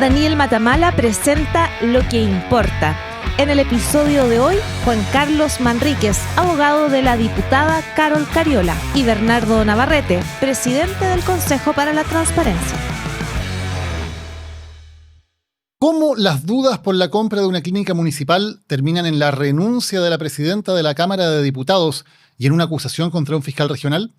Daniel Matamala presenta Lo que importa. En el episodio de hoy, Juan Carlos Manríquez, abogado de la diputada Carol Cariola, y Bernardo Navarrete, presidente del Consejo para la Transparencia. ¿Cómo las dudas por la compra de una clínica municipal terminan en la renuncia de la presidenta de la Cámara de Diputados y en una acusación contra un fiscal regional?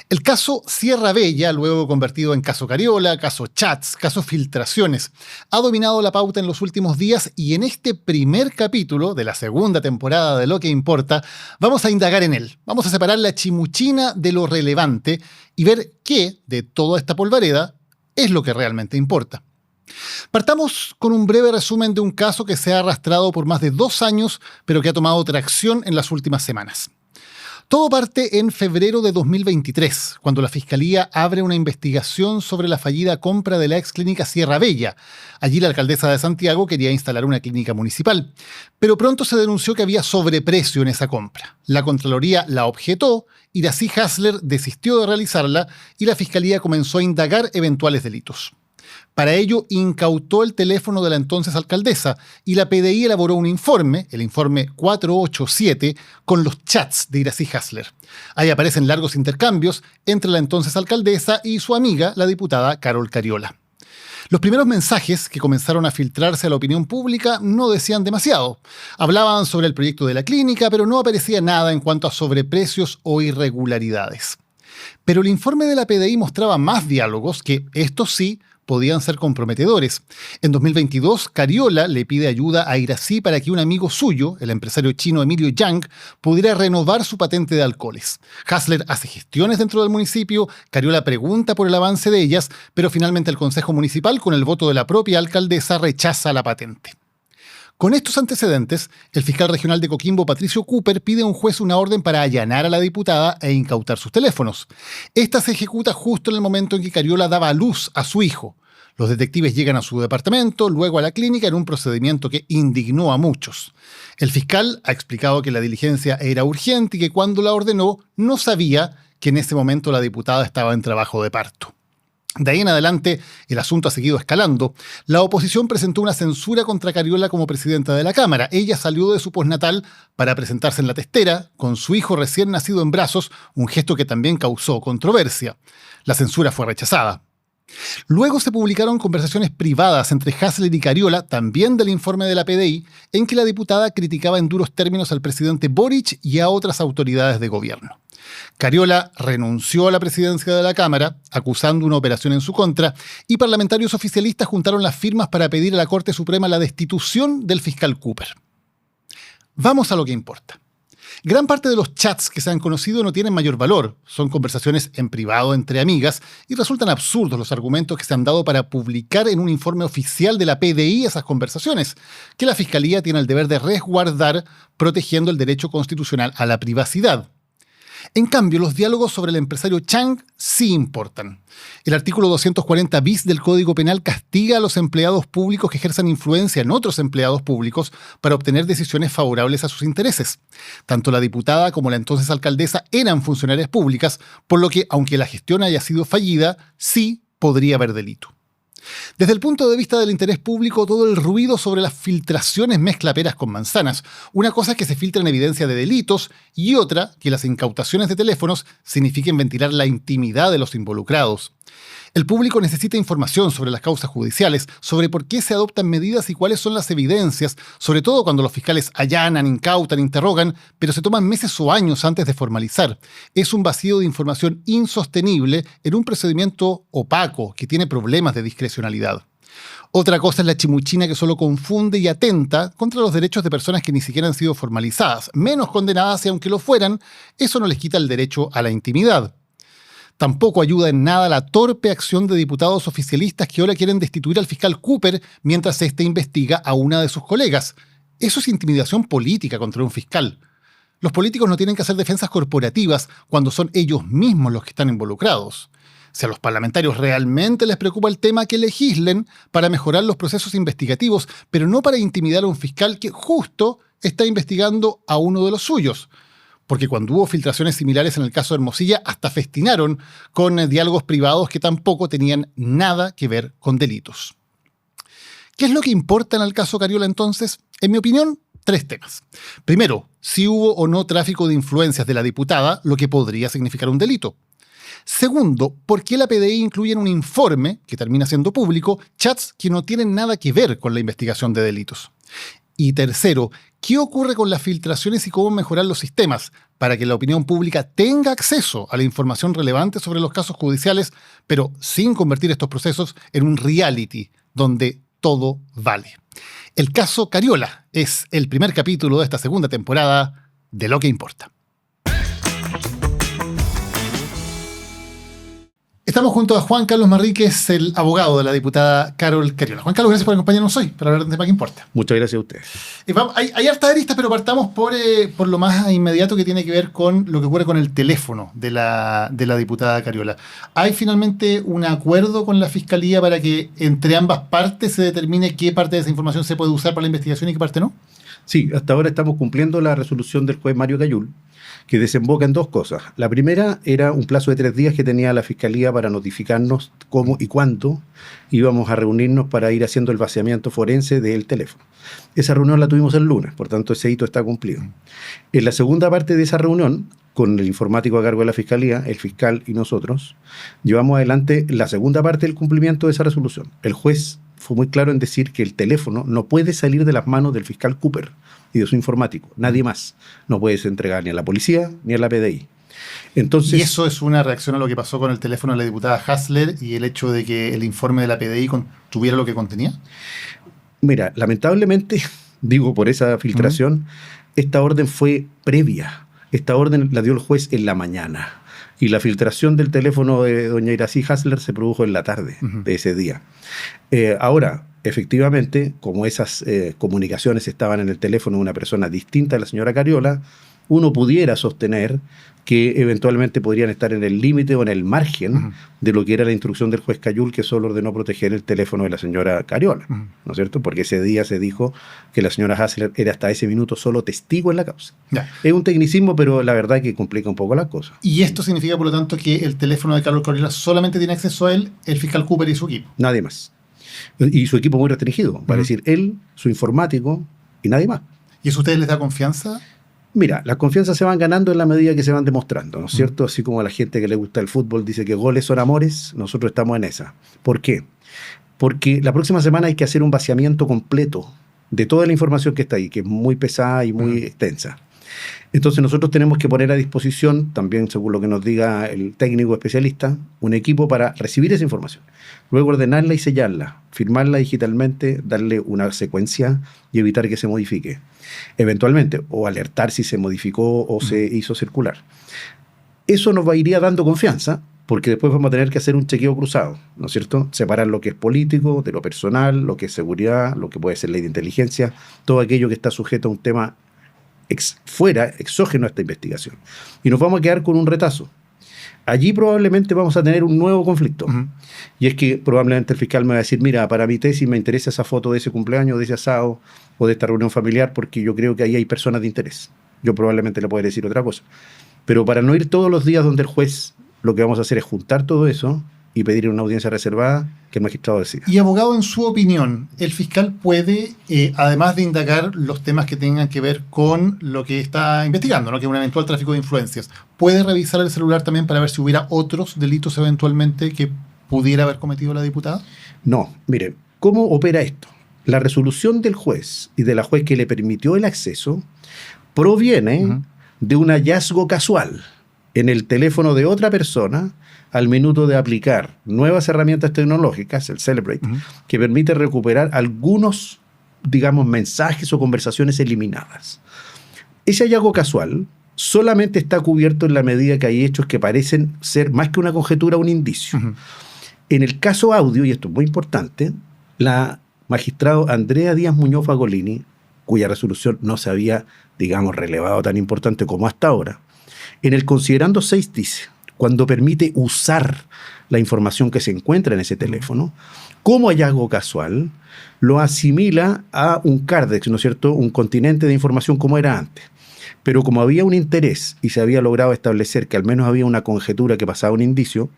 El caso Sierra Bella, luego convertido en caso Cariola, caso Chats, caso Filtraciones, ha dominado la pauta en los últimos días y en este primer capítulo de la segunda temporada de Lo que importa, vamos a indagar en él. Vamos a separar la chimuchina de lo relevante y ver qué de toda esta polvareda es lo que realmente importa. Partamos con un breve resumen de un caso que se ha arrastrado por más de 2 años, pero que ha tomado tracción en las últimas semanas. Todo parte en febrero de 2023, cuando la Fiscalía abre una investigación sobre la fallida compra de la ex clínica Sierra Bella. Allí la alcaldesa de Santiago quería instalar una clínica municipal, pero pronto se denunció que había sobreprecio en esa compra. La Contraloría la objetó, Iracy Hasler desistió de realizarla y la Fiscalía comenzó a indagar eventuales delitos. Para ello, incautó el teléfono de la entonces alcaldesa y la PDI elaboró un informe, el informe 487, con los chats de Iracy Hasler. Ahí aparecen largos intercambios entre la entonces alcaldesa y su amiga, la diputada Carol Cariola. Los primeros mensajes que comenzaron a filtrarse a la opinión pública no decían demasiado. Hablaban sobre el proyecto de la clínica, pero no aparecía nada en cuanto a sobreprecios o irregularidades. Pero el informe de la PDI mostraba más diálogos que, estos sí, podían ser comprometedores. En 2022, Cariola le pide ayuda a Iracy para que un amigo suyo, el empresario chino Emilio Yang, pudiera renovar su patente de alcoholes. Hasler hace gestiones dentro del municipio, Cariola pregunta por el avance de ellas, pero finalmente el Consejo Municipal, con el voto de la propia alcaldesa, rechaza la patente. Con estos antecedentes, el fiscal regional de Coquimbo, Patricio Cooper, pide a un juez una orden para allanar a la diputada e incautar sus teléfonos. Esta se ejecuta justo en el momento en que Cariola daba a luz a su hijo. Los detectives llegan a su departamento, luego a la clínica, en un procedimiento que indignó a muchos. El fiscal ha explicado que la diligencia era urgente y que cuando la ordenó no sabía que en ese momento la diputada estaba en trabajo de parto. De ahí en adelante, el asunto ha seguido escalando. La oposición presentó una censura contra Cariola como presidenta de la Cámara. Ella salió de su postnatal para presentarse en la testera, con su hijo recién nacido en brazos, un gesto que también causó controversia. La censura fue rechazada. Luego se publicaron conversaciones privadas entre Hasler y Cariola, también del informe de la PDI, en que la diputada criticaba en duros términos al presidente Boric y a otras autoridades de gobierno. Cariola renunció a la presidencia de la Cámara, acusando una operación en su contra, y parlamentarios oficialistas juntaron las firmas para pedir a la Corte Suprema la destitución del fiscal Cooper. Vamos a lo que importa. Gran parte de los chats que se han conocido no tienen mayor valor, son conversaciones en privado entre amigas y resultan absurdos los argumentos que se han dado para publicar en un informe oficial de la PDI esas conversaciones, que la Fiscalía tiene el deber de resguardar protegiendo el derecho constitucional a la privacidad. En cambio, los diálogos sobre el empresario Chang sí importan. El artículo 240 bis del Código Penal castiga a los empleados públicos que ejerzan influencia en otros empleados públicos para obtener decisiones favorables a sus intereses. Tanto la diputada como la entonces alcaldesa eran funcionarias públicas, por lo que, aunque la gestión haya sido fallida, sí podría haber delito. Desde el punto de vista del interés público, todo el ruido sobre las filtraciones mezcla peras con manzanas. Una cosa es que se filtren evidencia de delitos y otra que las incautaciones de teléfonos signifiquen ventilar la intimidad de los involucrados. El público necesita información sobre las causas judiciales, sobre por qué se adoptan medidas y cuáles son las evidencias, sobre todo cuando los fiscales allanan, incautan, interrogan, pero se toman meses o años antes de formalizar. Es un vacío de información insostenible en un procedimiento opaco que tiene problemas de discrecionalidad. Otra cosa es la chimuchina que solo confunde y atenta contra los derechos de personas que ni siquiera han sido formalizadas, menos condenadas y aunque lo fueran, eso no les quita el derecho a la intimidad. Tampoco ayuda en nada la torpe acción de diputados oficialistas que ahora quieren destituir al fiscal Cooper mientras éste investiga a una de sus colegas. Eso es intimidación política contra un fiscal. Los políticos no tienen que hacer defensas corporativas cuando son ellos mismos los que están involucrados. Si a los parlamentarios realmente les preocupa el tema, que legislen para mejorar los procesos investigativos, pero no para intimidar a un fiscal que justo está investigando a uno de los suyos. Porque cuando hubo filtraciones similares en el caso de Hermosilla, hasta festinaron con diálogos privados que tampoco tenían nada que ver con delitos. ¿Qué es lo que importa en el caso Cariola entonces? En mi opinión, 3 temas. Primero, si hubo o no tráfico de influencias de la diputada, lo que podría significar un delito. Segundo, ¿por qué la PDI incluye en un informe, que termina siendo público, chats que no tienen nada que ver con la investigación de delitos? Y tercero, ¿qué ocurre con las filtraciones y cómo mejorar los sistemas para que la opinión pública tenga acceso a la información relevante sobre los casos judiciales, pero sin convertir estos procesos en un reality donde todo vale? El caso Cariola es el primer capítulo de esta segunda temporada de Lo que Importa. Estamos junto a Juan Carlos Manríquez, el abogado de la diputada Carol Cariola. Juan Carlos, gracias por acompañarnos hoy para hablar de un tema que importa. Muchas gracias a ustedes. Hay hartas aristas, pero partamos por lo más inmediato que tiene que ver con lo que ocurre con el teléfono de la diputada Cariola. ¿Hay finalmente un acuerdo con la Fiscalía para que entre ambas partes se determine qué parte de esa información se puede usar para la investigación y qué parte no? Sí, hasta ahora estamos cumpliendo la resolución del juez Mario Cayul, que desemboca en 2 cosas. La primera era un plazo de 3 días que tenía la Fiscalía para notificarnos cómo y cuándo íbamos a reunirnos para ir haciendo el vaciamiento forense del teléfono. Esa reunión la tuvimos el lunes, por tanto ese hito está cumplido. En la segunda parte de esa reunión, con el informático a cargo de la Fiscalía, el fiscal y nosotros, llevamos adelante la segunda parte del cumplimiento de esa resolución. El juez fue muy claro en decir que el teléfono no puede salir de las manos del fiscal Cooper y de su informático, nadie más. No puede ser entregado ni a la policía ni a la PDI. Entonces, ¿y eso es una reacción a lo que pasó con el teléfono de la diputada Hassler y el hecho de que el informe de la PDI tuviera lo que contenía? Mira, lamentablemente, digo por esa filtración, esta orden fue previa. Esta orden la dio el juez en la mañana. Y la filtración del teléfono de doña Iracy Hassler se produjo en la tarde de ese día. Ahora, efectivamente, como esas comunicaciones estaban en el teléfono de una persona distinta a la señora Cariola, uno pudiera sostener que eventualmente podrían estar en el límite o en el margen de lo que era la instrucción del juez Cayul, que solo ordenó proteger el teléfono de la señora Cariola, ¿no es cierto? Porque ese día se dijo que la señora Hassler era hasta ese minuto solo testigo en la causa. Ya. Es un tecnicismo, pero la verdad es que complica un poco las cosas. ¿Y esto significa, por lo tanto, que el teléfono de Carol Cariola solamente tiene acceso a él el fiscal Cooper y su equipo? Nadie más. Y su equipo muy restringido, para decir él, su informático y nadie más. ¿Y eso a ustedes les da confianza? Mira, las confianzas se van ganando en la medida que se van demostrando, ¿no es cierto? Así como a la gente que le gusta el fútbol dice que goles son amores, nosotros estamos en esa. ¿Por qué? Porque la próxima semana hay que hacer un vaciamiento completo de toda la información que está ahí, que es muy pesada y muy extensa. Entonces nosotros tenemos que poner a disposición, también según lo que nos diga el técnico especialista, un equipo para recibir esa información. Luego ordenarla y sellarla, firmarla digitalmente, darle una secuencia y evitar que se modifique. Eventualmente, o alertar si se modificó o se hizo circular. Eso nos iría dando confianza, porque después vamos a tener que hacer un chequeo cruzado, ¿no es cierto? Separar lo que es político de lo personal, lo que es seguridad, lo que puede ser ley de inteligencia, todo aquello que está sujeto a un tema exógeno a esta investigación. Y nos vamos a quedar con un retazo. Allí probablemente vamos a tener un nuevo conflicto. Y es que probablemente el fiscal me va a decir, mira, para mi tesis me interesa esa foto de ese cumpleaños, de ese asado o de esta reunión familiar porque yo creo que ahí hay personas de interés. Yo probablemente le pueda decir otra cosa. Pero para no ir todos los días donde el juez, lo que vamos a hacer es juntar todo eso y pedir una audiencia reservada que el magistrado decida. Y abogado, en su opinión, ¿el fiscal puede, además de indagar los temas que tengan que ver con lo que está investigando, ¿no?, que es un eventual tráfico de influencias, puede revisar el celular también para ver si hubiera otros delitos eventualmente que pudiera haber cometido la diputada? No, mire, ¿cómo opera esto? La resolución del juez y de la juez que le permitió el acceso proviene de un hallazgo casual en el teléfono de otra persona al minuto de aplicar nuevas herramientas tecnológicas, el Celebrate, que permite recuperar algunos, digamos, mensajes o conversaciones eliminadas. Ese hallazgo casual solamente está cubierto en la medida que hay hechos que parecen ser más que una conjetura, un indicio. En el caso audio, y esto es muy importante, la magistrado Andrea Díaz Muñoz Fagolini, cuya resolución no se había, digamos, relevado tan importante como hasta ahora, en el considerando 6 dice, cuando permite usar la información que se encuentra en ese teléfono, como hallazgo casual, lo asimila a un cárdex, ¿no es cierto?, un continente de información como era antes. Pero como había un interés y se había logrado establecer que al menos había una conjetura que pasaba un indicio,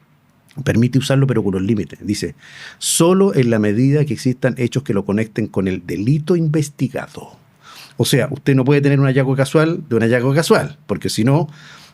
permite usarlo pero con los límites. Dice, solo en la medida que existan hechos que lo conecten con el delito investigado. O sea, usted no puede tener un hallazgo casual de un hallazgo casual, porque si no,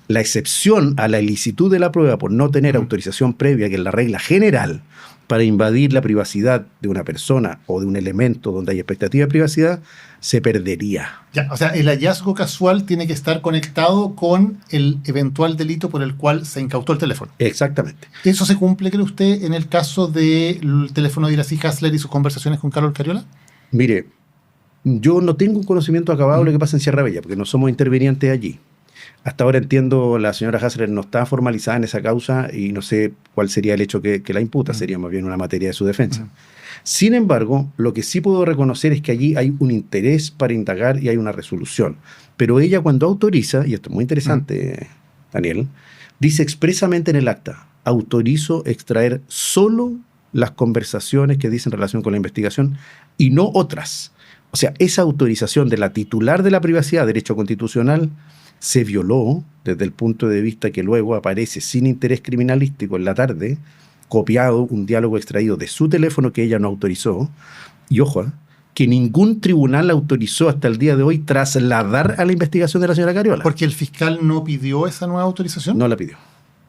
la excepción a la ilicitud de la prueba por no tener autorización previa, que es la regla general para invadir la privacidad de una persona o de un elemento donde hay expectativa de privacidad, se perdería. Ya, o sea, el hallazgo casual tiene que estar conectado con el eventual delito por el cual se incautó el teléfono. Exactamente. ¿Eso se cumple, cree usted, en el caso del teléfono de Iracy Hasler y sus conversaciones con Carol Cariola? Mire, yo no tengo un conocimiento acabado de lo que pasa en Sierra Bella, porque no somos intervenientes allí. Hasta ahora entiendo, la señora Hasler no está formalizada en esa causa y no sé cuál sería el hecho que la imputa, sería más bien una materia de su defensa. Sin embargo, lo que sí puedo reconocer es que allí hay un interés para indagar y hay una resolución. Pero ella cuando autoriza, y esto es muy interesante, Daniel, dice expresamente en el acta, autorizo extraer solo las conversaciones que dicen relación con la investigación y no otras. O sea, esa autorización de la titular de la privacidad, derecho constitucional, se violó desde el punto de vista que luego aparece sin interés criminalístico en la tarde, copiado un diálogo extraído de su teléfono que ella no autorizó, y ojo, que ningún tribunal autorizó hasta el día de hoy trasladar a la investigación de la señora Cariola. ¿Porque el fiscal no pidió esa nueva autorización? No la pidió.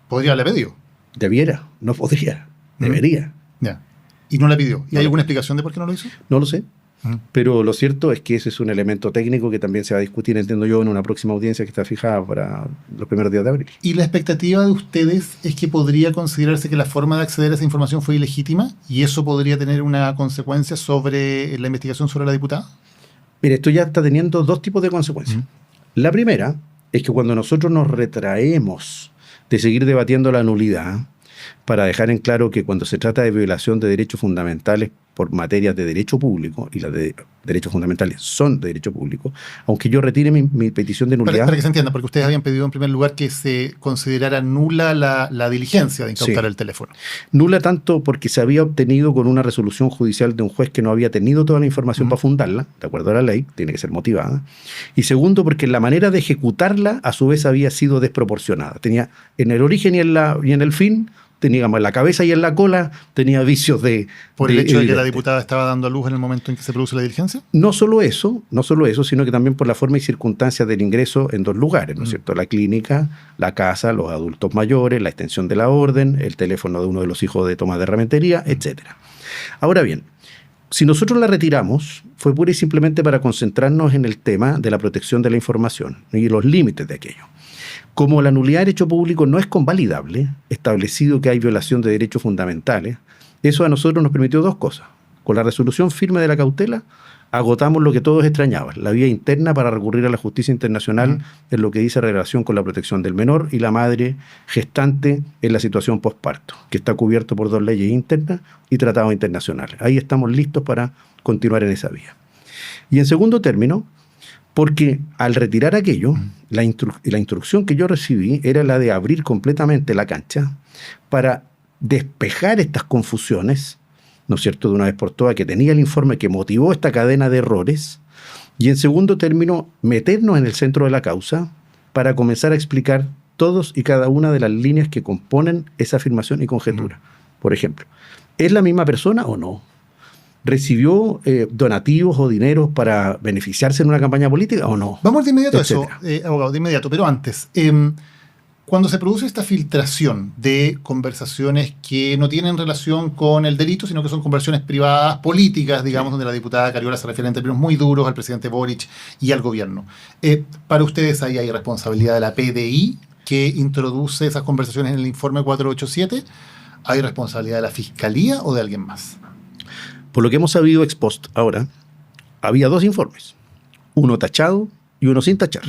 ¿Podría haberla pedido? Debiera, no podría, debería. Ya. ¿Y no la pidió? ¿Y hay alguna explicación de por qué no lo hizo? No lo sé. Pero lo cierto es que ese es un elemento técnico que también se va a discutir, entiendo yo, en una próxima audiencia que está fijada para los primeros días de abril. ¿Y la expectativa de ustedes es que podría considerarse que la forma de acceder a esa información fue ilegítima y eso podría tener una consecuencia sobre la investigación sobre la diputada? Mira, esto ya está teniendo dos tipos de consecuencias. La primera es que cuando nosotros nos retraemos de seguir debatiendo la nulidad, para dejar en claro que cuando se trata de violación de derechos fundamentales por materias de derecho público, y las de derechos fundamentales son de derecho público, aunque yo retire mi petición de nulidad... Para que se entienda, porque ustedes habían pedido en primer lugar que se considerara nula la diligencia de incautar el teléfono. Nula tanto porque se había obtenido con una resolución judicial de un juez que no había tenido toda la información para fundarla, de acuerdo a la ley, tiene que ser motivada. Y segundo, porque la manera de ejecutarla a su vez había sido desproporcionada. Tenía en el origen y en el fin... teníamos en la cabeza y en la cola, tenía vicios de... ¿Por el hecho de que la diputada estaba dando a luz en el momento en que se produce la diligencia? No solo eso, sino que también por la forma y circunstancias del ingreso en dos lugares, ¿no es cierto? La clínica, la casa, los adultos mayores, la extensión de la orden, el teléfono de uno de los hijos de Tomás de Rementería, etc. Ahora bien, si nosotros la retiramos, fue pura y simplemente para concentrarnos en el tema de la protección de la información y los límites de aquello. Como la nulidad de derecho público no es convalidable, establecido que hay violación de derechos fundamentales, eso a nosotros nos permitió dos cosas. Con la resolución firme de la cautela, agotamos lo que todos extrañaban, la vía interna para recurrir a la justicia internacional en lo que dice relación con la protección del menor y la madre gestante en la situación posparto, que está cubierto por dos leyes internas y tratados internacionales. Ahí estamos listos para continuar en esa vía. Y en segundo término, porque al retirar aquello, la instrucción que yo recibí era la de abrir completamente la cancha para despejar estas confusiones, ¿no es cierto?, de una vez por todas, que tenía el informe que motivó esta cadena de errores, y en segundo término, meternos en el centro de la causa para comenzar a explicar todos y cada una de las líneas que componen esa afirmación y conjetura. Por ejemplo, ¿es la misma persona o no? ¿Recibió donativos o dineros para beneficiarse en una campaña política o no? Vamos de inmediato a eso, abogado, de inmediato. Pero antes, cuando se produce esta filtración de conversaciones que no tienen relación con el delito, sino que son conversaciones privadas, políticas, digamos, donde la diputada Cariola se refiere en términos muy duros al presidente Boric y al gobierno, ¿para ustedes ahí hay responsabilidad de la PDI que introduce esas conversaciones en el informe 487? ¿Hay responsabilidad de la Fiscalía o de alguien más? Por lo que hemos sabido ex post ahora, había dos informes, uno tachado y uno sin tachar.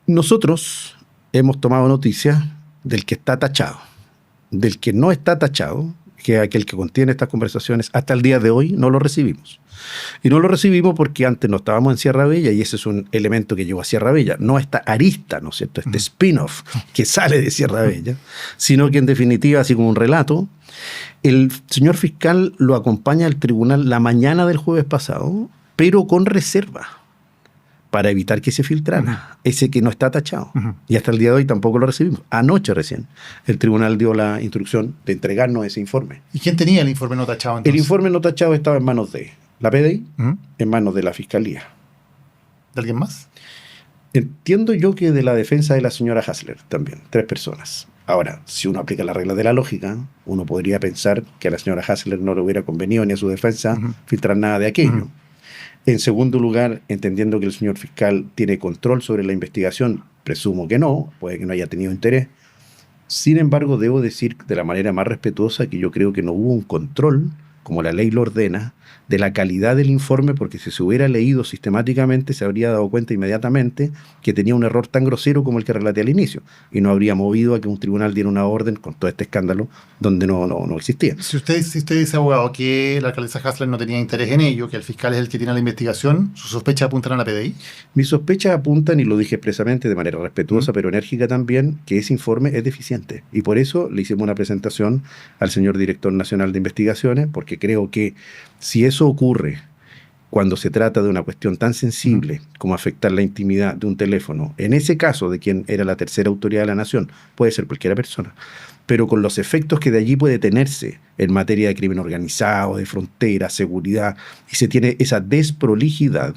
Nosotros hemos tomado noticia del que está tachado. Del que no está tachado, que es aquel que contiene estas conversaciones, hasta el día de hoy no lo recibimos. Y no lo recibimos porque antes no estábamos en Sierra Bella y ese es un elemento que llevó a Sierra Bella. No esta arista, ¿no es cierto?, este spin-off que sale de Sierra Bella, sino que en definitiva, así como un relato, el señor fiscal lo acompaña al tribunal la mañana del jueves pasado, pero con reserva. para evitar que se filtrara, ese que no está tachado. Y hasta el día de hoy tampoco lo recibimos. Anoche recién el tribunal dio la instrucción de entregarnos ese informe. ¿Y quién tenía el informe no tachado entonces? El informe no tachado estaba en manos de la PDI, en manos de la Fiscalía. ¿De alguien más? Entiendo yo que de la defensa de la señora Hassler también, 3 personas. Ahora, si uno aplica la regla de la lógica, uno podría pensar que a la señora Hassler no le hubiera convenido ni a su defensa filtrar nada de aquello. En segundo lugar, entendiendo que el señor fiscal tiene control sobre la investigación, presumo que no, puede que no haya tenido interés. Sin embargo, debo decir de la manera más respetuosa que yo creo que no hubo un control, como la ley lo ordena, de la calidad del informe, porque si se hubiera leído sistemáticamente se habría dado cuenta inmediatamente que tenía un error tan grosero como el que relaté al inicio, y no habría movido a que un tribunal diera una orden con todo este escándalo donde no existía. Si usted dice, abogado, que la alcaldesa Hassler no tenía interés en ello, que el fiscal es el que tiene la investigación, ¿sus sospechas apuntan a la PDI? Mis sospechas apuntan, y lo dije expresamente de manera respetuosa pero enérgica también, que ese informe es deficiente, y por eso le hicimos una presentación al señor director nacional de investigaciones, porque creo que si eso ocurre cuando se trata de una cuestión tan sensible como afectar la intimidad de un teléfono, en ese caso de quien era la tercera autoridad de la nación, puede ser cualquier persona, pero con los efectos que de allí puede tenerse en materia de crimen organizado, de frontera, seguridad, y se tiene esa desprolijidad,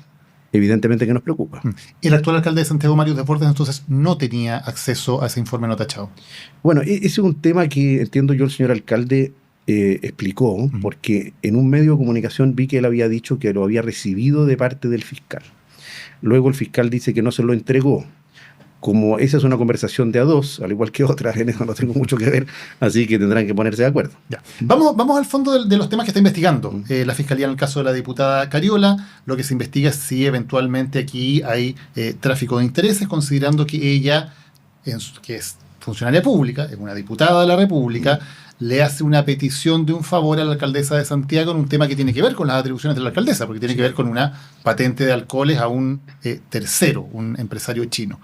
evidentemente que nos preocupa. El actual alcalde de Santiago, Mario Desbordes, entonces no tenía acceso a ese informe no tachado. Bueno, ese es un tema que entiendo yo el señor alcalde explicó, porque en un medio de comunicación vi que él había dicho que lo había recibido de parte del fiscal. Luego el fiscal dice que no se lo entregó. Como esa es una conversación de a dos, al igual que otras, en eso no tengo mucho que ver, así que tendrán que ponerse de acuerdo. Ya. Vamos al fondo de los temas que está investigando la Fiscalía en el caso de la diputada Cariola. Lo que se investiga es si eventualmente aquí hay tráfico de intereses, considerando que ella, que es funcionaria pública, es una diputada de la República, le hace una petición de un favor a la alcaldesa de Santiago en un tema que tiene que ver con las atribuciones de la alcaldesa, porque tiene que ver con una patente de alcoholes a un tercero, un empresario chino.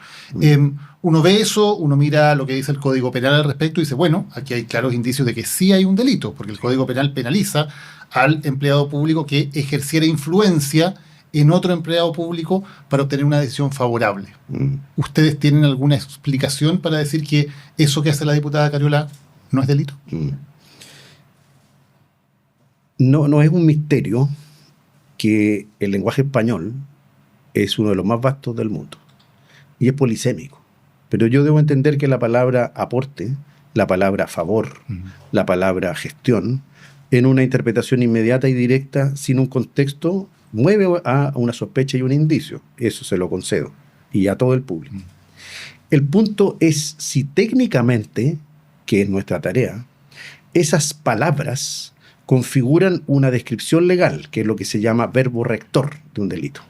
Uno ve eso, uno mira lo que dice el Código Penal al respecto y dice, bueno, aquí hay claros indicios de que sí hay un delito, porque el Código Penal penaliza al empleado público que ejerciera influencia en otro empleado público para obtener una decisión favorable. ¿Ustedes tienen alguna explicación para decir que eso que hace la diputada Cariola no es delito? No es un misterio que el lenguaje español es uno de los más vastos del mundo y es polisémico. Pero yo debo entender que la palabra aporte, la palabra favor, la palabra gestión, en una interpretación inmediata y directa, sin un contexto, mueve a una sospecha y un indicio. Eso se lo concedo. Y a todo el público. El punto es si técnicamente, que es nuestra tarea, esas palabras configuran una descripción legal, que es lo que se llama verbo rector de un delito.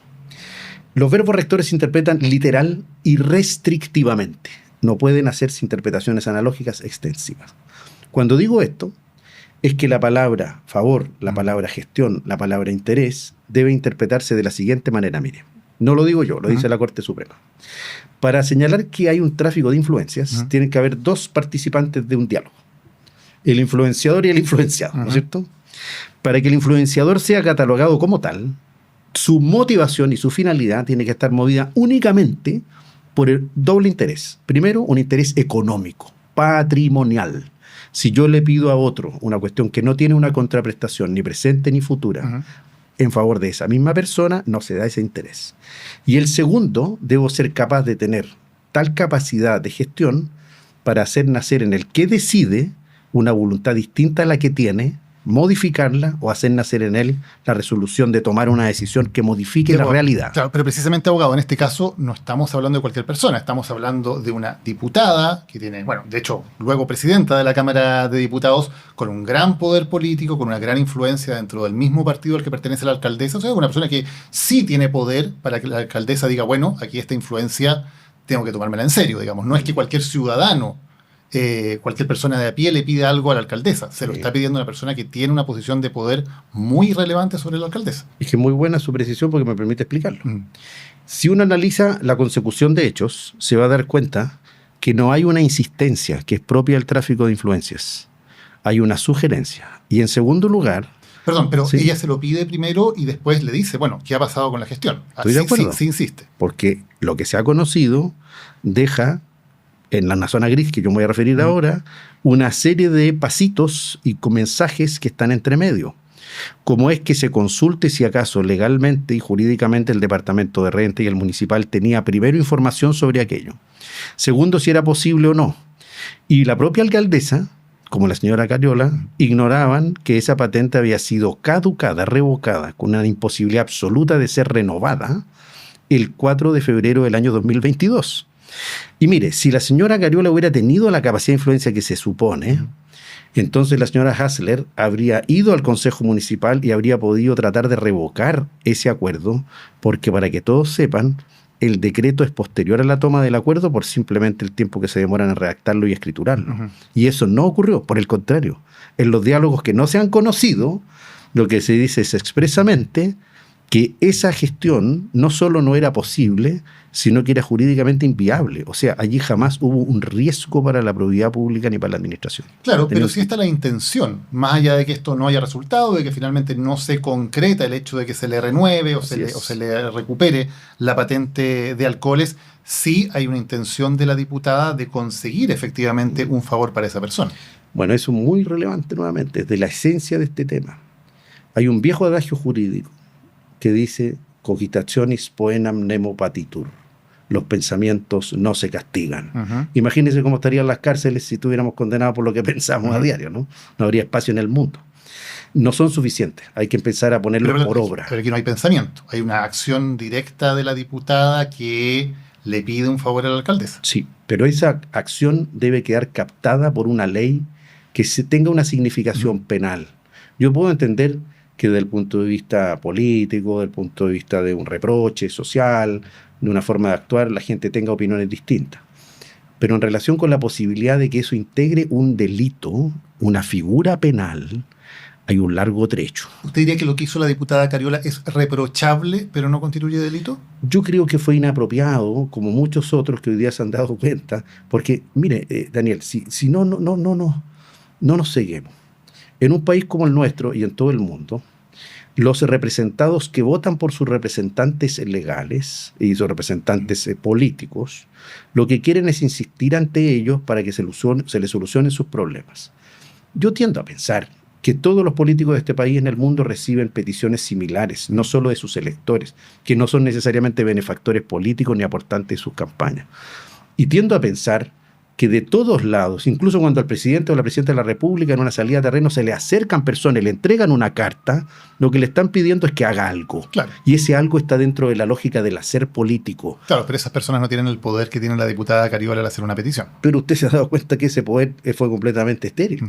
Los verbos rectores se interpretan literal y restrictivamente. No pueden hacerse interpretaciones analógicas extensivas. Cuando digo esto, es que la palabra favor, la palabra gestión, la palabra interés, debe interpretarse de la siguiente manera, mire. No lo digo yo, lo dice la Corte Suprema. Para señalar que hay un tráfico de influencias, tienen que haber 2 participantes de un diálogo. El influenciador y el influenciado, ¿no es cierto? Para que el influenciador sea catalogado como tal, su motivación y su finalidad tiene que estar movida únicamente por el doble interés. Primero, un interés económico, patrimonial. Si yo le pido a otro una cuestión que no tiene una contraprestación ni presente ni futura en favor de esa misma persona, no se da ese interés. Y el segundo, debo ser capaz de tener tal capacidad de gestión para hacer nacer en el que decide una voluntad distinta a la que tiene, modificarla o hacer nacer en él la resolución de tomar una decisión que modifique la realidad. Claro, pero precisamente, abogado, en este caso no estamos hablando de cualquier persona, estamos hablando de una diputada que tiene, bueno, de hecho, luego presidenta de la Cámara de Diputados, con un gran poder político, con una gran influencia dentro del mismo partido al que pertenece la alcaldesa. O sea, una persona que sí tiene poder para que la alcaldesa diga, bueno, aquí esta influencia tengo que tomármela en serio, digamos. No es que cualquier ciudadano, cualquier persona de a pie le pide algo a la alcaldesa. Se lo está pidiendo una persona que tiene una posición de poder muy relevante sobre la alcaldesa. Es que muy buena su precisión porque me permite explicarlo. Si uno analiza la consecución de hechos, se va a dar cuenta que no hay una insistencia que es propia del tráfico de influencias. Hay una sugerencia. Y en segundo lugar... Perdón, pero Sí. ella se lo pide primero y después le dice, bueno, ¿qué ha pasado con la gestión? Estoy de acuerdo. Sí insiste. Porque lo que se ha conocido deja en la zona gris, que yo me voy a referir ahora, una serie de pasitos y con mensajes que están entre medio. Como es que se consulte si acaso legalmente y jurídicamente el Departamento de Renta y el municipal tenía primero información sobre aquello. Segundo, si era posible o no. Y la propia alcaldesa, como la señora Cariola, ignoraban que esa patente había sido caducada, revocada, con una imposibilidad absoluta de ser renovada el 4 de febrero del año 2022. Y mire, si la señora Cariola hubiera tenido la capacidad de influencia que se supone, entonces la señora Hassler habría ido al Consejo Municipal y habría podido tratar de revocar ese acuerdo, porque para que todos sepan, el decreto es posterior a la toma del acuerdo por simplemente el tiempo que se demoran en redactarlo y escriturarlo. Y eso no ocurrió, por el contrario. En los diálogos que no se han conocido, lo que se dice es expresamente que esa gestión no solo no era posible, sino que era jurídicamente inviable. O sea, allí jamás hubo un riesgo para la probidad pública ni para la administración. Claro, pero sí está la intención, más allá de que esto no haya resultado, de que finalmente no se concreta el hecho de que se le renueve o se le recupere la patente de alcoholes, sí hay una intención de la diputada de conseguir efectivamente un favor para esa persona. Bueno, eso es muy relevante nuevamente, de la esencia de este tema. Hay un viejo adagio jurídico que dice cogitationis poenam nemo patitur. Los pensamientos no se castigan. Imagínense cómo estarían las cárceles si estuviéramos condenados por lo que pensamos a diario, ¿no? No habría espacio en el mundo. No son suficientes, hay que empezar a ponerlos por obra. Pero aquí no hay pensamiento, hay una acción directa de la diputada que le pide un favor a la alcaldesa. Sí, pero esa acción debe quedar captada por una ley que tenga una significación penal. Yo puedo entender que desde el punto de vista político, desde el punto de vista de un reproche social, de una forma de actuar, la gente tenga opiniones distintas. Pero en relación con la posibilidad de que eso integre un delito, una figura penal, hay un largo trecho. ¿Usted diría que lo que hizo la diputada Cariola es reprochable, pero no constituye delito? Yo creo que fue inapropiado, como muchos otros que hoy día se han dado cuenta, porque, mire, Daniel, si no nos ceguemos. En un país como el nuestro y en todo el mundo, los representados que votan por sus representantes legales y sus representantes políticos, lo que quieren es insistir ante ellos para que se les solucionen sus problemas. Yo tiendo a pensar que todos los políticos de este país en el mundo reciben peticiones similares, no solo de sus electores, que no son necesariamente benefactores políticos ni aportantes de sus campañas. Y tiendo a pensar que de todos lados, incluso cuando al presidente o la presidenta de la República en una salida de terreno se le acercan personas y le entregan una carta, lo que le están pidiendo es que haga algo. Claro. Y ese algo está dentro de la lógica del hacer político. Claro, pero esas personas no tienen el poder que tiene la diputada Cariola al hacer una petición. Pero usted se ha dado cuenta que ese poder fue completamente estéril.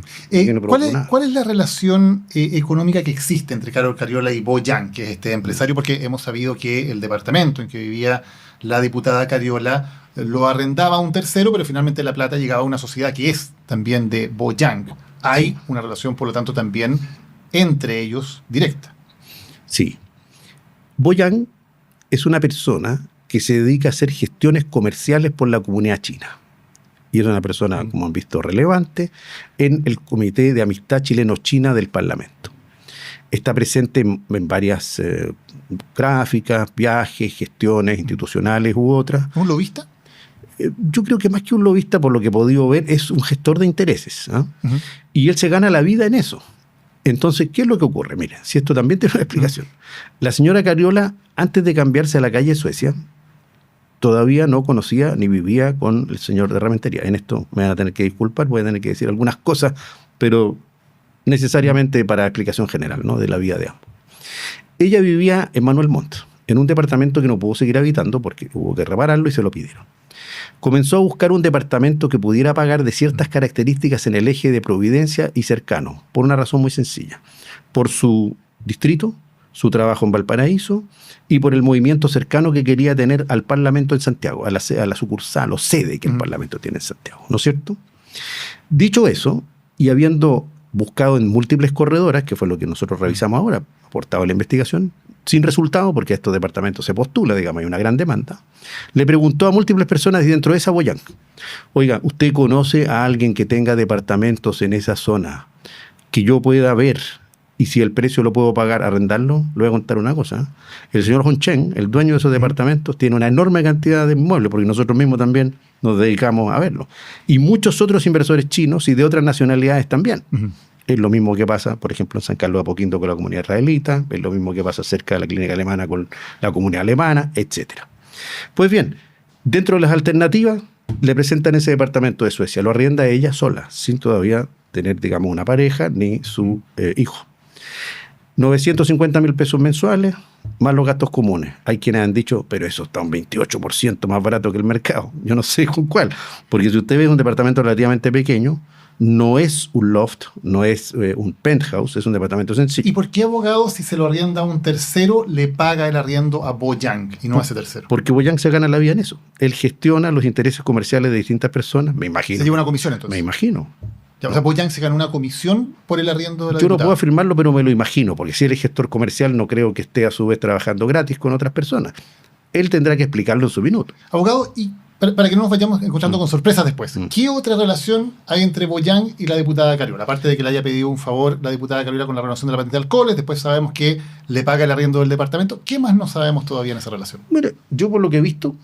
¿Cuál es la relación económica que existe entre Carol Cariola y Bo Yang, que es este empresario? Porque hemos sabido que el departamento en que vivía la diputada Cariola lo arrendaba a un tercero, pero finalmente la plata llegaba a una sociedad que es también de Bo Yang. Hay una relación, por lo tanto, también entre ellos directa. Sí. Bo Yang es una persona que se dedica a hacer gestiones comerciales por la comunidad china. Y es una persona, como han visto, relevante en el Comité de Amistad Chileno-China del Parlamento. Está presente en varias gráficas, viajes, gestiones institucionales u otras. ¿Un lobista? Yo creo que más que un lobista, por lo que he podido ver, es un gestor de intereses. Y él se gana la vida en eso. Entonces, ¿qué es lo que ocurre? Mira, si esto también tiene una explicación. La señora Cariola, antes de cambiarse a la calle Suecia, todavía no conocía ni vivía con el señor de Rementería. En esto me van a tener que disculpar, voy a tener que decir algunas cosas, pero necesariamente para explicación general, ¿no?, de la vida de ambos. Ella vivía en Manuel Montt, en un departamento que no pudo seguir habitando porque hubo que repararlo y se lo pidieron. Comenzó a buscar un departamento que pudiera pagar de ciertas características en el eje de Providencia y cercano, por una razón muy sencilla. Por su distrito, su trabajo en Valparaíso y por el movimiento cercano que quería tener al Parlamento en Santiago, a la sucursal o sede que el Parlamento tiene en Santiago, ¿no es cierto? Dicho eso, y habiendo buscado en múltiples corredoras, que fue lo que nosotros revisamos ahora, aportado a la investigación, sin resultado, porque a estos departamentos se postula, digamos, hay una gran demanda, le preguntó a múltiples personas y dentro de esa Bo Yang: oiga, ¿usted conoce a alguien que tenga departamentos en esa zona que yo pueda ver Y si el precio lo puedo pagar, arrendarlo, le voy a contar una cosa. El señor Honchen, el dueño de esos departamentos, tiene una enorme cantidad de inmuebles, porque nosotros mismos también nos dedicamos a verlo. Y muchos otros inversores chinos y de otras nacionalidades también. Es lo mismo que pasa, por ejemplo, en San Carlos de Apoquindo con la comunidad israelita, es lo mismo que pasa cerca de la clínica alemana con la comunidad alemana, etc. Pues bien, dentro de las alternativas, le presentan ese departamento de Suecia, lo arrienda ella sola, sin todavía tener, digamos, una pareja ni su hijo. 950.000 pesos mensuales, más los gastos comunes. Hay quienes han dicho, pero eso está un 28% más barato que el mercado. Yo no sé con cuál, porque si usted ve un departamento relativamente pequeño, no es un loft, no es un penthouse, es un departamento sencillo. ¿Y por qué, abogado, si se lo arrienda a un tercero, le paga el arriendo a Boyang y no a ese tercero? Porque Boyang se gana la vida en eso. Él gestiona los intereses comerciales de distintas personas, me imagino. ¿Se lleva una comisión entonces? Me imagino. Ya, o sea, Boyang se gana una comisión por el arriendo de la Yo no diputada. puedo afirmarlo, pero me lo imagino, porque si él es gestor comercial, no creo que esté a su vez trabajando gratis con otras personas. Él tendrá que explicarlo en su minuto. Abogado, y para que no nos vayamos encontrando con sorpresas después, ¿qué otra relación hay entre Boyang y la diputada Cariola? Aparte de que le haya pedido un favor la diputada Cariola con la renovación de la patente de alcoholes, después sabemos que le paga el arriendo del departamento. ¿Qué más no sabemos todavía en esa relación? Mire, yo por lo que he visto,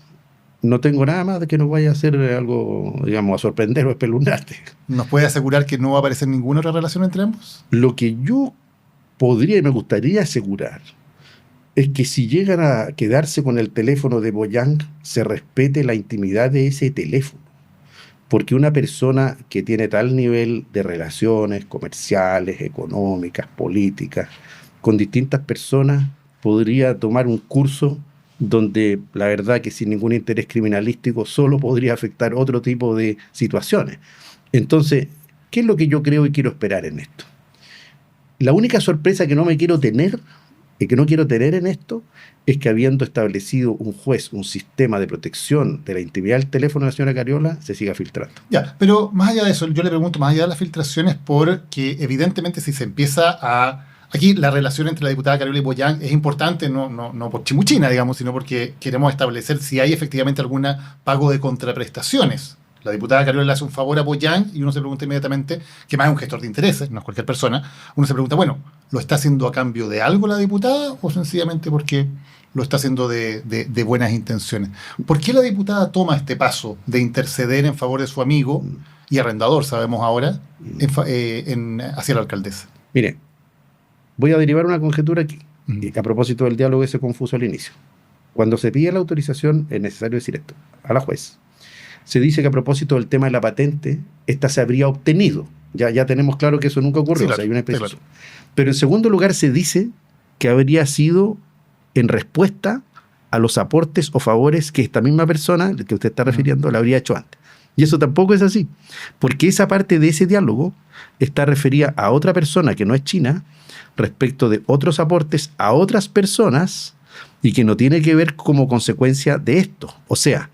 no tengo nada más de que nos vaya a hacer algo, digamos, a sorprender o espeluznarte. ¿Nos puede asegurar que no va a aparecer ninguna otra relación entre ambos? Lo que yo podría y me gustaría asegurar es que si llegan a quedarse con el teléfono de Boyang, se respete la intimidad de ese teléfono. Porque una persona que tiene tal nivel de relaciones comerciales, económicas, políticas, con distintas personas, podría tomar un curso donde la verdad que sin ningún interés criminalístico solo podría afectar otro tipo de situaciones. Entonces, ¿qué es lo que yo creo y quiero esperar en esto? La única sorpresa que no quiero tener en esto es que, habiendo establecido un juez un sistema de protección de la intimidad del teléfono de la señora Cariola, se siga filtrando. Ya, pero más allá de eso, yo le pregunto, más allá de las filtraciones, porque evidentemente si se empieza a... Aquí la relación entre la diputada Cariola y Boyang es importante, no por chimuchina, digamos, sino porque queremos establecer si hay efectivamente algún pago de contraprestaciones. La diputada Cariola le hace un favor a Boyang y uno se pregunta inmediatamente, que más es un gestor de intereses, no es cualquier persona, uno se pregunta, bueno, ¿lo está haciendo a cambio de algo la diputada o sencillamente porque lo está haciendo de buenas intenciones? ¿Por qué la diputada toma este paso de interceder en favor de su amigo y arrendador, sabemos ahora, hacia la alcaldesa? Mire, voy a derivar una conjetura aquí, a propósito del diálogo ese confuso al inicio. Cuando se pide la autorización, es necesario decir esto a la juez. Se dice que a propósito del tema de la patente, esta se habría obtenido. Ya tenemos claro que eso nunca ocurrió, sí, claro, o sea, hay una especie. Claro. Pero en segundo lugar se dice que habría sido en respuesta a los aportes o favores que esta misma persona, que usted está refiriendo, le habría hecho antes. Y eso tampoco es así, porque esa parte de ese diálogo está referida a otra persona que no es china, respecto de otros aportes a otras personas y que no tiene que ver como consecuencia de esto. O sea,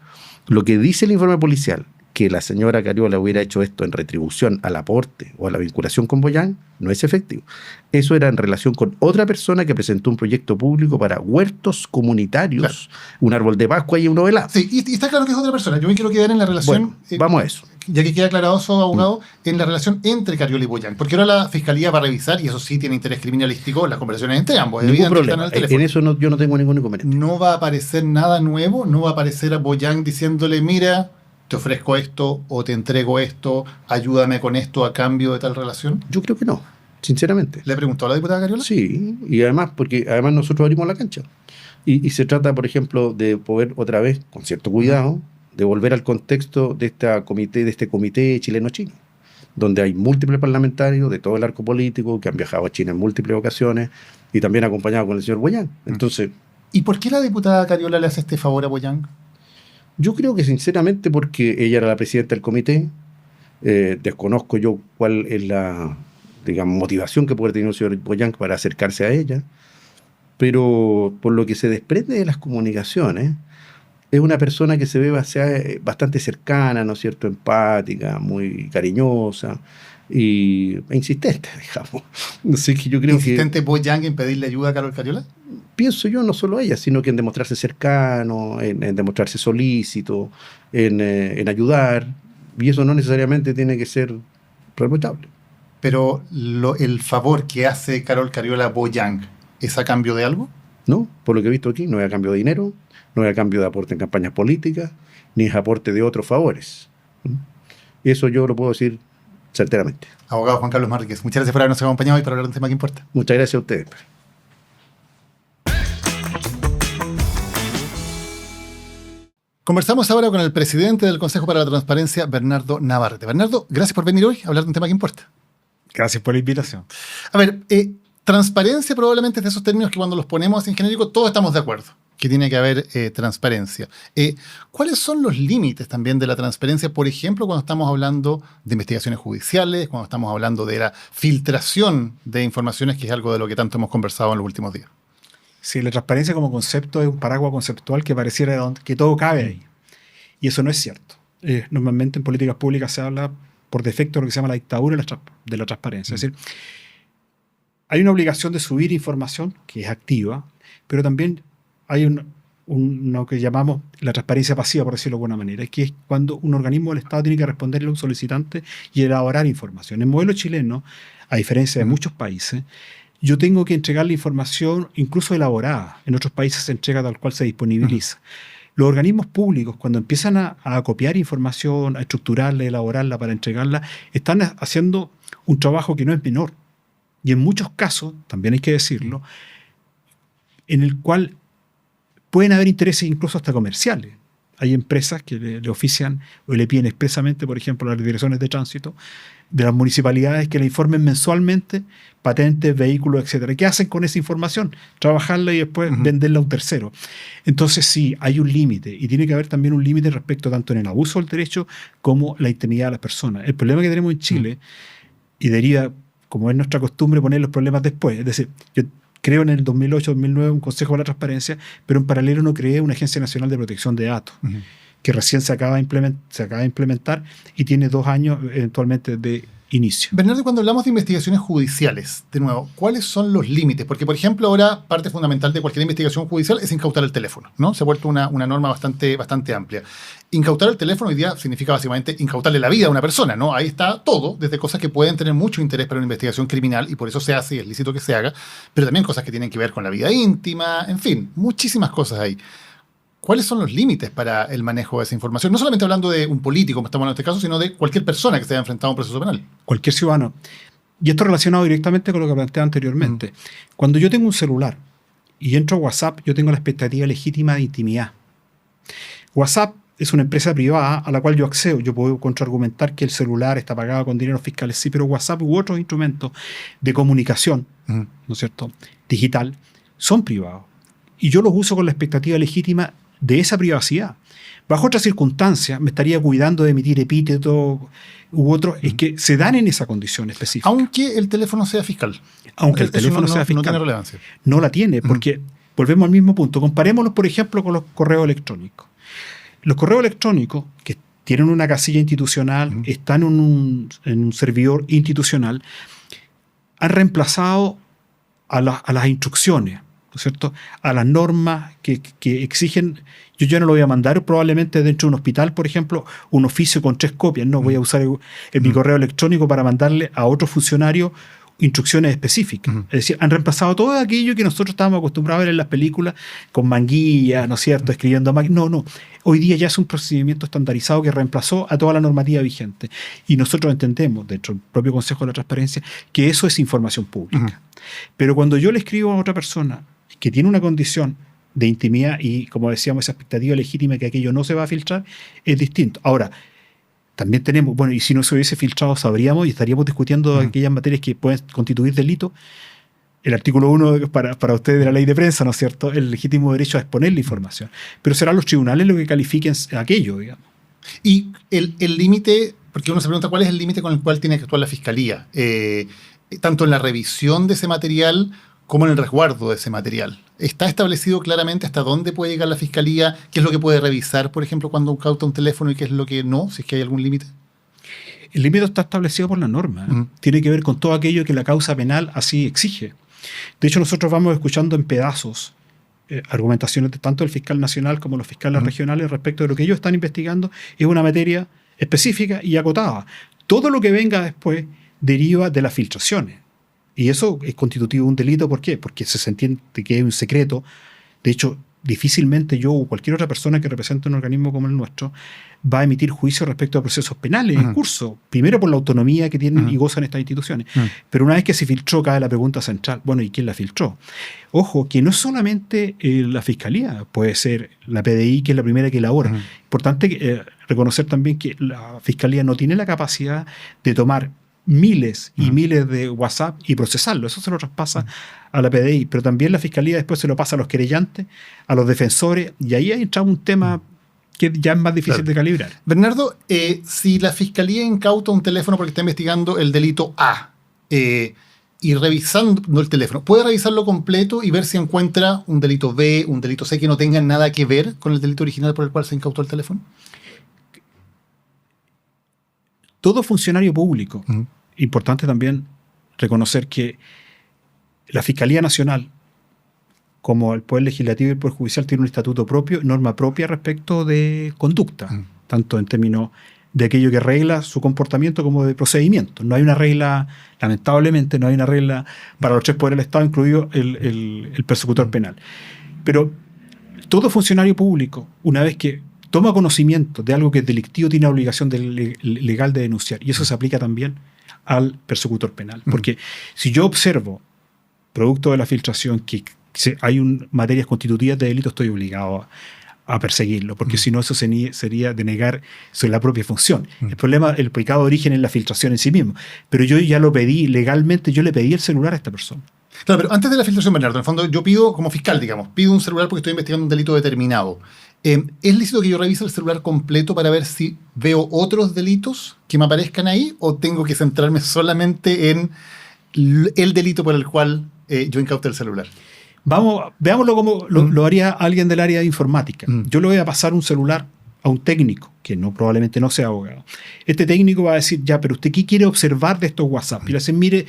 lo que dice el informe policial, que la señora Cariola hubiera hecho esto en retribución al aporte o a la vinculación con Boyang, no es efectivo. Eso era en relación con otra persona que presentó un proyecto público para huertos comunitarios, claro, un árbol de Pascua y uno de helado. Sí, y está claro que es otra persona. Yo me quiero quedar en la relación... Bueno, vamos a eso. Ya que queda aclarado eso, abogado, en la relación entre Cariola y Boyang. Porque ahora la Fiscalía va a revisar, y eso sí tiene interés criminalístico, las conversaciones entre ambos. Ningún problema. En eso yo no tengo ningún inconveniente. No va a aparecer nada nuevo, no va a aparecer a Boyang diciéndole, mira, te ofrezco esto o te entrego esto, ayúdame con esto a cambio de tal relación. Yo creo que no, sinceramente. ¿Le preguntó a la diputada Cariola? Sí, y además, porque además nosotros abrimos la cancha. Y se trata, por ejemplo, de poder otra vez, con cierto cuidado, de volver al contexto de este comité chileno-chino, donde hay múltiples parlamentarios de todo el arco político que han viajado a China en múltiples ocasiones y también acompañados con el señor Boyang. Entonces, ¿y por qué la diputada Cariola le hace este favor a Boyang? Yo creo que sinceramente porque ella era la presidenta del comité. Desconozco yo cuál es la, digamos, motivación que puede tener el señor Boyang para acercarse a ella, pero por lo que se desprende de las comunicaciones, es una persona que se ve bastante cercana, ¿no es cierto?, empática, muy cariñosa e insistente, digamos. Así que yo creo ¿Insistente Boyang en pedirle ayuda a Carol Cariola? Pienso yo, no solo ella, sino que en demostrarse cercano, en demostrarse solícito, en ayudar, y eso no necesariamente tiene que ser respetable. pero el favor que hace Carol Cariola a Bo Yang, ¿es a cambio de algo? No, por lo que he visto aquí, no es a cambio de dinero, no es a cambio de aporte en campañas políticas, ni es aporte de otros favores. Eso yo lo puedo decir certeramente. Abogado Juan Carlos Manríquez, muchas gracias por habernos acompañado y para hablar de un tema que importa. Muchas gracias a ustedes. Conversamos ahora con el presidente del Consejo para la Transparencia, Bernardo Navarrete. Bernardo, gracias por venir hoy a hablar de un tema que importa. Gracias por la invitación. A ver, transparencia probablemente es de esos términos que cuando los ponemos en genérico todos estamos de acuerdo, que tiene que haber transparencia. ¿Cuáles son los límites también de la transparencia, por ejemplo, cuando estamos hablando de investigaciones judiciales, cuando estamos hablando de la filtración de informaciones, que es algo de lo que tanto hemos conversado en los últimos días? Sí, la transparencia como concepto es un paraguas conceptual que pareciera que todo cabe ahí. Y eso no es cierto. Normalmente en políticas públicas se habla por defecto de lo que se llama la dictadura de la transparencia. Es decir, hay una obligación de subir información que es activa, pero también hay lo que llamamos la transparencia pasiva, por decirlo de alguna manera, que es cuando un organismo del Estado tiene que responderle a un solicitante y elaborar información. En el modelo chileno, a diferencia de muchos países, yo tengo que entregar la información incluso elaborada. En otros países se entrega tal cual se disponibiliza. Los organismos públicos, cuando empiezan a copiar información, a estructurarla, a elaborarla para entregarla, están haciendo un trabajo que no es menor. Y en muchos casos, también hay que decirlo, en el cual pueden haber intereses incluso hasta comerciales. Hay empresas que le ofician o le piden expresamente, por ejemplo, a las direcciones de tránsito de las municipalidades que le informen mensualmente patentes, vehículos, etcétera. ¿Qué hacen con esa información? Trabajarla y después venderla a un tercero. Entonces sí, hay un límite y tiene que haber también un límite respecto tanto en el abuso del derecho como la intimidad de las personas. El problema que tenemos en Chile, y deriva, como es nuestra costumbre, poner los problemas después. Es decir, yo creo en el 2008-2009 un Consejo para la Transparencia, pero en paralelo no creé una Agencia Nacional de Protección de Datos, que recién se acaba de implementar y tiene 2 años eventualmente de inicio. Bernardo, cuando hablamos de investigaciones judiciales, de nuevo, ¿cuáles son los límites? Porque, por ejemplo, ahora parte fundamental de cualquier investigación judicial es incautar el teléfono, ¿no? Se ha vuelto una norma bastante amplia. Incautar el teléfono hoy día significa básicamente incautarle la vida a una persona, ¿no? Ahí está todo, desde cosas que pueden tener mucho interés para una investigación criminal y por eso se hace y es lícito que se haga, pero también cosas que tienen que ver con la vida íntima, en fin, muchísimas cosas ahí. ¿Cuáles son los límites para el manejo de esa información? No solamente hablando de un político, como estamos hablando en este caso, sino de cualquier persona que se haya enfrentado a un proceso penal. Cualquier ciudadano. Y esto relacionado directamente con lo que planteé anteriormente. Cuando yo tengo un celular y entro a WhatsApp, yo tengo la expectativa legítima de intimidad. WhatsApp es una empresa privada a la cual yo accedo. Yo puedo contraargumentar que el celular está pagado con dinero fiscal, sí, pero WhatsApp u otros instrumentos de comunicación, ¿no es cierto?, digital, son privados. Y yo los uso con la expectativa legítima de esa privacidad. Bajo otras circunstancias, me estaría cuidando de emitir epítetos u otros, es que se dan en esa condición específica. Aunque el teléfono sea fiscal. Aunque el teléfono sea fiscal. No tiene relevancia. No la tiene, porque volvemos al mismo punto. Comparémoslos, por ejemplo, con los correos electrónicos. Los correos electrónicos, que tienen una casilla institucional, están en un servidor institucional, han reemplazado a las instrucciones, ¿no es cierto?, a las normas que exigen. Yo ya no lo voy a mandar probablemente dentro de un hospital, por ejemplo, un oficio con 3 copias. No, voy a usar mi correo electrónico para mandarle a otro funcionario instrucciones específicas. Es decir, han reemplazado todo aquello que nosotros estábamos acostumbrados a ver en las películas con manguillas, ¿no es cierto?, escribiendo a máquina. No. Hoy día ya es un procedimiento estandarizado que reemplazó a toda la normativa vigente. Y nosotros entendemos, dentro del propio Consejo de la Transparencia, que eso es información pública. Pero cuando yo le escribo a otra persona que tiene una condición de intimidad y, como decíamos, esa expectativa legítima que aquello no se va a filtrar, es distinto. Ahora, también tenemos, bueno, y si no se hubiese filtrado, sabríamos y estaríamos discutiendo aquellas materias que pueden constituir delito. El artículo 1 para ustedes de la ley de prensa, ¿no es cierto?, el legítimo derecho a exponer la información. Pero serán los tribunales los que califiquen aquello, digamos. Y el límite, porque uno se pregunta cuál es el límite con el cual tiene que actuar la Fiscalía, tanto en la revisión de ese material como en el resguardo de ese material. ¿Está establecido claramente hasta dónde puede llegar la Fiscalía? ¿Qué es lo que puede revisar, por ejemplo, cuando incauta un teléfono y qué es lo que no, si es que hay algún límite? El límite está establecido por la norma. Tiene que ver con todo aquello que la causa penal así exige. De hecho, nosotros vamos escuchando en pedazos argumentaciones de tanto del fiscal nacional como los fiscales regionales respecto de lo que ellos están investigando. Es una materia específica y acotada. Todo lo que venga después deriva de las filtraciones. Y eso es constitutivo de un delito. ¿Por qué? Porque se entiende que hay un secreto. De hecho, difícilmente yo o cualquier otra persona que represente un organismo como el nuestro va a emitir juicio respecto a procesos penales en curso. Primero por la autonomía que tienen y gozan estas instituciones. Pero una vez que se filtró, cae la pregunta central. Bueno, ¿y quién la filtró? Ojo, que no es solamente la Fiscalía, puede ser la PDI, que es la primera que elabora. Importante reconocer también que la Fiscalía no tiene la capacidad de tomar miles y miles de WhatsApp y procesarlo. Eso se lo traspasa a la PDI, pero también la Fiscalía después se lo pasa a los querellantes, a los defensores, y ahí ha entrado un tema que ya es más difícil de calibrar. Bernardo, si la Fiscalía incauta un teléfono porque está investigando el delito A, y revisando el teléfono, ¿puede revisarlo completo y ver si encuentra un delito B, un delito C que no tengan nada que ver con el delito original por el cual se incautó el teléfono? Todo funcionario público, importante también reconocer que la Fiscalía Nacional, como el Poder Legislativo y el Poder Judicial, tiene un estatuto propio, norma propia respecto de conducta, tanto en términos de aquello que regla su comportamiento como de procedimiento. No hay una regla, lamentablemente, no hay una regla para los tres poderes del Estado, incluido el persecutor penal. Pero todo funcionario público, una vez que toma conocimiento de algo que es delictivo, tiene obligación legal de denunciar. Y eso se aplica también al persecutor penal. Porque si yo observo, producto de la filtración, que hay materias constitutivas de delito, estoy obligado a perseguirlo, porque si no eso sería denegar sobre la propia función. El problema, el pecado de origen es la filtración en sí mismo. Pero yo ya lo pedí legalmente, yo le pedí el celular a esta persona. Claro, pero antes de la filtración, Bernardo, en el fondo yo pido, como fiscal, digamos, pido un celular porque estoy investigando un delito determinado. ¿Es lícito que yo revise el celular completo para ver si veo otros delitos que me aparezcan ahí, o tengo que centrarme solamente en el delito por el cual yo incauté el celular? Veámoslo como lo haría alguien del área de informática. Yo le voy a pasar un celular a un técnico, que probablemente no sea abogado. Este técnico va a decir, ya, pero ¿usted qué quiere observar de estos WhatsApp? Y le dicen, mire,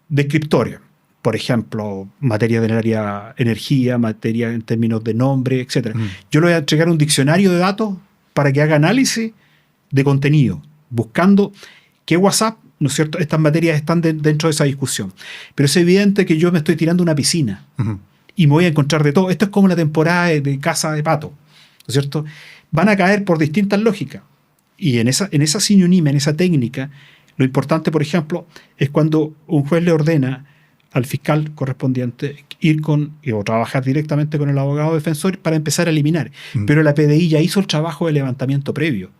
descriptorio. Por ejemplo, materia del área energía, materia en términos de nombre, etc. Yo le voy a entregar un diccionario de datos para que haga análisis de contenido, buscando qué WhatsApp, ¿no es cierto?, estas materias están dentro de esa discusión. Pero es evidente que yo me estoy tirando una piscina y me voy a encontrar de todo. Esto es como la temporada de caza de pato, ¿no es cierto? Van a caer por distintas lógicas. Y en esa sinonimia, en esa técnica, lo importante, por ejemplo, es cuando un juez le ordena al fiscal correspondiente ir o trabajar directamente con el abogado defensor para empezar a eliminar. Pero la PDI ya hizo el trabajo de levantamiento previo.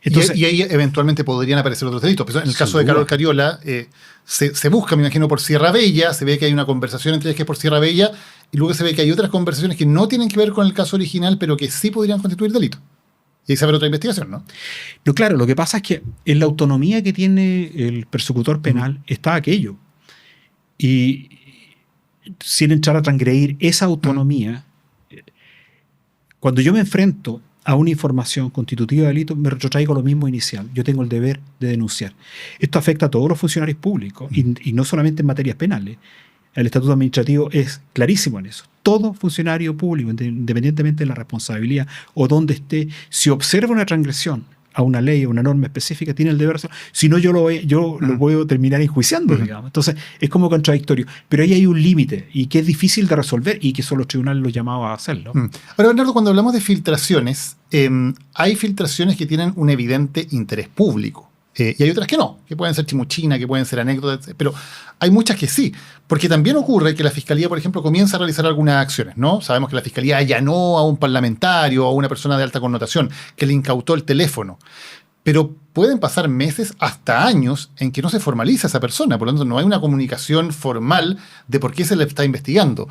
Entonces, y ahí eventualmente podrían aparecer otros delitos. Pero en el caso de Carol Cariola, se busca, me imagino, por Sierra Bella, se ve que hay una conversación entre ellas que es por Sierra Bella, y luego se ve que hay otras conversaciones que no tienen que ver con el caso original, pero que sí podrían constituir delito. Y ahí se abre otra investigación, ¿no? Claro, lo que pasa es que en la autonomía que tiene el persecutor penal está aquello. Y sin entrar a transgredir esa autonomía, cuando yo me enfrento a una información constitutiva de delito, me retrotraigo a lo mismo inicial. Yo tengo el deber de denunciar. Esto afecta a todos los funcionarios públicos y no solamente en materias penales. El estatuto administrativo es clarísimo en eso. Todo funcionario público, independientemente de la responsabilidad o donde esté, si observa una transgresión a una ley o una norma específica, tiene el deber de hacerlo. Si no, yo lo voy a terminar enjuiciando, digamos. Entonces, es como contradictorio. Pero ahí hay un límite y que es difícil de resolver y que son los tribunales los llamados a hacerlo. Ahora, Bernardo, cuando hablamos de filtraciones, hay filtraciones que tienen un evidente interés público. Y hay otras que no, que pueden ser chimuchina, que pueden ser anécdotas, pero hay muchas que sí, porque también ocurre que la Fiscalía, por ejemplo, comienza a realizar algunas acciones, ¿no? Sabemos que la Fiscalía allanó a un parlamentario o a una persona de alta connotación, que le incautó el teléfono, pero pueden pasar meses hasta años en que no se formaliza esa persona, por lo tanto no hay una comunicación formal de por qué se le está investigando.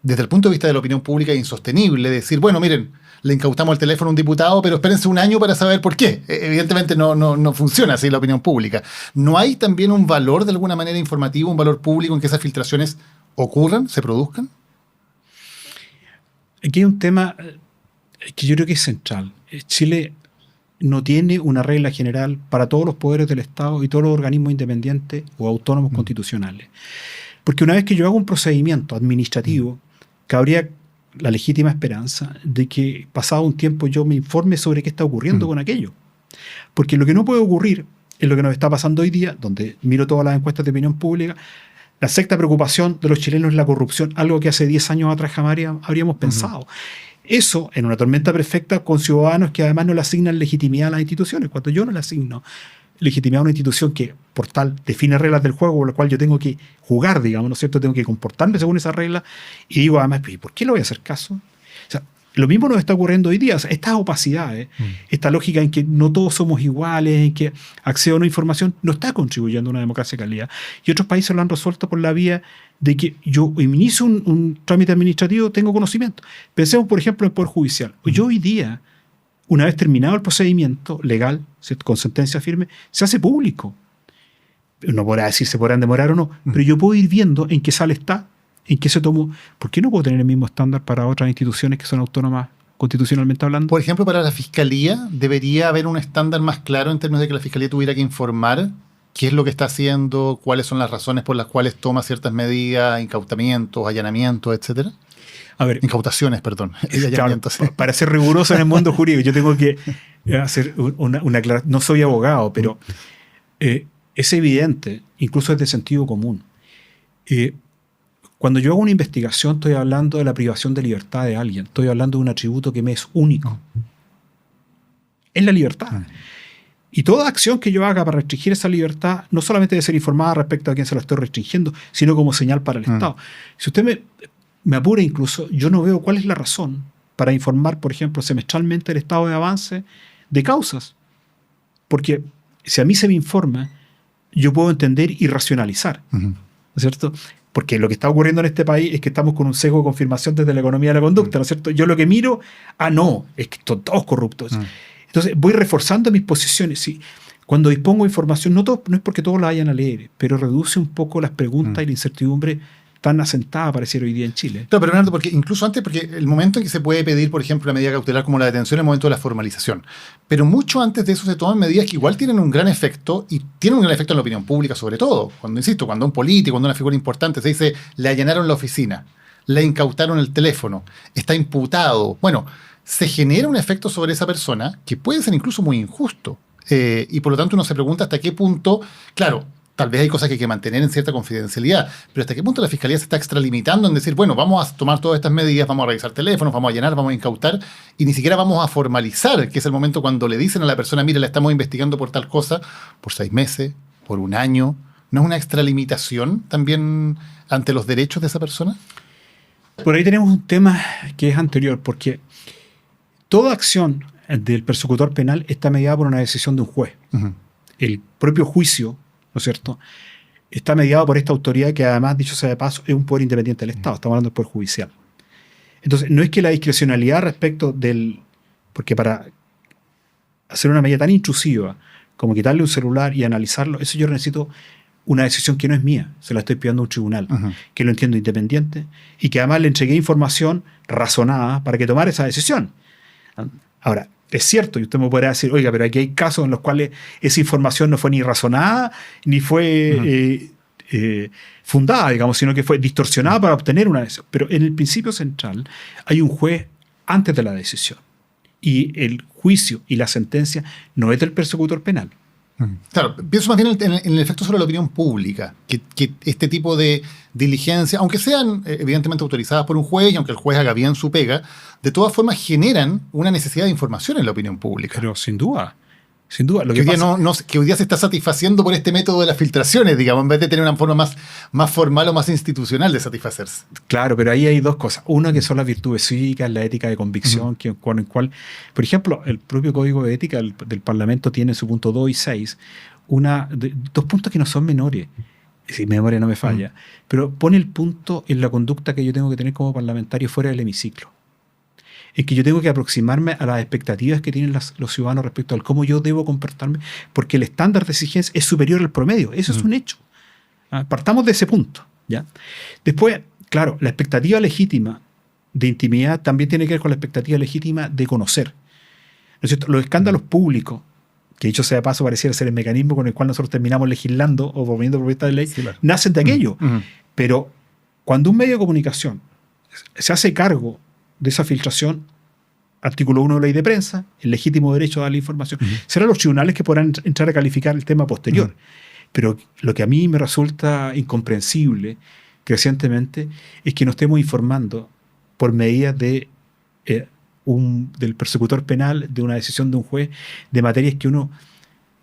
Desde el punto de vista de la opinión pública es insostenible decir, bueno, miren, le incautamos el teléfono a un diputado, pero espérense un año para saber por qué. Evidentemente no funciona así la opinión pública. ¿No hay también un valor de alguna manera informativo, un valor público en que esas filtraciones ocurran, se produzcan? Aquí hay un tema que yo creo que es central. Chile no tiene una regla general para todos los poderes del Estado y todos los organismos independientes o autónomos constitucionales. Porque una vez que yo hago un procedimiento administrativo, cabría la legítima esperanza de que pasado un tiempo yo me informe sobre qué está ocurriendo con aquello. Porque lo que no puede ocurrir es lo que nos está pasando hoy día, donde miro todas las encuestas de opinión pública. La sexta preocupación de los chilenos es la corrupción, algo que hace 10 años atrás jamás habríamos pensado. Eso en una tormenta perfecta con ciudadanos que además no le asignan legitimidad a las instituciones. Cuando yo no le asigno legitimidad a una institución que por tal define reglas del juego por las cuales yo tengo que jugar, digamos, ¿no es cierto? Tengo que comportarme según esas reglas y digo además, ¿por qué le voy a hacer caso? O sea, lo mismo nos está ocurriendo hoy día. O sea, estas opacidades, esta lógica en que no todos somos iguales, en que accedo a una información, no está contribuyendo a una democracia de calidad. Y otros países lo han resuelto por la vía de que yo inicio un trámite administrativo, tengo conocimiento. Pensemos, por ejemplo, en el Poder Judicial. Yo hoy día, una vez terminado el procedimiento legal, con sentencia firme, se hace público. No podrá decir se podrán demorar o no, pero yo puedo ir viendo en qué sala está, en qué se tomó. ¿Por qué no puedo tener el mismo estándar para otras instituciones que son autónomas constitucionalmente hablando? Por ejemplo, para la Fiscalía debería haber un estándar más claro en términos de que la Fiscalía tuviera que informar qué es lo que está haciendo, cuáles son las razones por las cuales toma ciertas medidas, incautamientos, allanamientos, etcétera. A ver, incautaciones, perdón. Claro, para ser riguroso en el mundo jurídico, yo tengo que hacer una aclaración. No soy abogado, pero es evidente, incluso es de sentido común. Cuando yo hago una investigación, estoy hablando de la privación de libertad de alguien. Estoy hablando de un atributo que me es único. Es la libertad. Y toda acción que yo haga para restringir esa libertad no solamente debe ser informada respecto a quién se la estoy restringiendo, sino como señal para el Estado. Si usted me apura incluso, yo no veo cuál es la razón para informar, por ejemplo, semestralmente el estado de avance de causas. Porque si a mí se me informa, yo puedo entender y racionalizar. ¿No es cierto? Porque lo que está ocurriendo en este país es que estamos con un sesgo de confirmación desde la economía de la conducta, ¿no es cierto? Yo lo que miro, no, es que son todos corruptos. Entonces voy reforzando mis posiciones. ¿Sí? Cuando dispongo de información, no es porque todos la vayan a leer, pero reduce un poco las preguntas y la incertidumbre tan asentada pareciera hoy día en Chile. No, pero Bernardo, porque incluso antes, porque el momento en que se puede pedir, por ejemplo, una medida cautelar como la detención es el momento de la formalización. Pero mucho antes de eso se toman medidas que igual tienen un gran efecto, y tienen un gran efecto en la opinión pública sobre todo. Cuando, insisto, cuando un político, cuando una figura importante se dice, le allanaron la oficina, le incautaron el teléfono, está imputado. Bueno, se genera un efecto sobre esa persona que puede ser incluso muy injusto. Y por lo tanto uno se pregunta hasta qué punto, claro, tal vez hay cosas que hay que mantener en cierta confidencialidad, pero hasta qué punto la Fiscalía se está extralimitando en decir, bueno, vamos a tomar todas estas medidas, vamos a revisar teléfonos, vamos a allanar, vamos a incautar, y ni siquiera vamos a formalizar, que es el momento cuando le dicen a la persona, mire, la estamos investigando por tal cosa, por 6 meses, por 1 año. ¿No es una extralimitación también ante los derechos de esa persona? Por ahí tenemos un tema que es anterior, porque toda acción del persecutor penal está mediada por una decisión de un juez. El propio juicio, ¿no es cierto?, está mediado por esta autoridad que además, dicho sea de paso, es un poder independiente del Estado. Estamos hablando del Poder Judicial. Entonces, no es que la discrecionalidad respecto del... Porque para hacer una medida tan intrusiva como quitarle un celular y analizarlo, eso yo necesito una decisión que no es mía, se la estoy pidiendo a un tribunal, que lo entiendo independiente y que además le entregué información razonada para que tomara esa decisión. Ahora, es cierto, y usted me podrá decir, oiga, pero aquí hay casos en los cuales esa información no fue ni razonada, ni fue fundada, digamos, sino que fue distorsionada para obtener una decisión. Pero en el principio central hay un juez antes de la decisión. Y el juicio y la sentencia no es del persecutor penal. Claro, pienso más bien en el efecto sobre la opinión pública, que este tipo de diligencias, aunque sean evidentemente autorizadas por un juez y aunque el juez haga bien su pega, de todas formas generan una necesidad de información en la opinión pública. Pero sin duda. Sin duda. Lo que hoy día se está satisfaciendo por este método de las filtraciones, digamos, en vez de tener una forma más formal o más institucional de satisfacerse. Claro, pero ahí hay dos cosas. Una que son las virtudes cívicas, la ética de convicción, con el cual, por ejemplo, el propio Código de Ética del Parlamento tiene en su punto 2 y 6 dos puntos que no son menores, si mi memoria no me falla, pero pone el punto en la conducta que yo tengo que tener como parlamentario fuera del hemiciclo. Es que yo tengo que aproximarme a las expectativas que tienen los ciudadanos respecto al cómo yo debo comportarme, porque el estándar de exigencia es superior al promedio. Eso es un hecho. Partamos de ese punto, ¿ya? Después, claro, la expectativa legítima de intimidad también tiene que ver con la expectativa legítima de conocer. ¿No es cierto? Los escándalos públicos, que dicho sea de paso pareciera ser el mecanismo con el cual nosotros terminamos legislando o proponiendo propuestas de ley, sí, claro, nacen de aquello. Pero cuando un medio de comunicación se hace cargo de esa filtración, artículo 1 de la ley de prensa, el legítimo derecho a dar la información. Serán los tribunales que podrán entrar a calificar el tema posterior. Pero lo que a mí me resulta incomprensible crecientemente es que nos estemos informando por medidas del persecutor penal, de una decisión de un juez, de materias que uno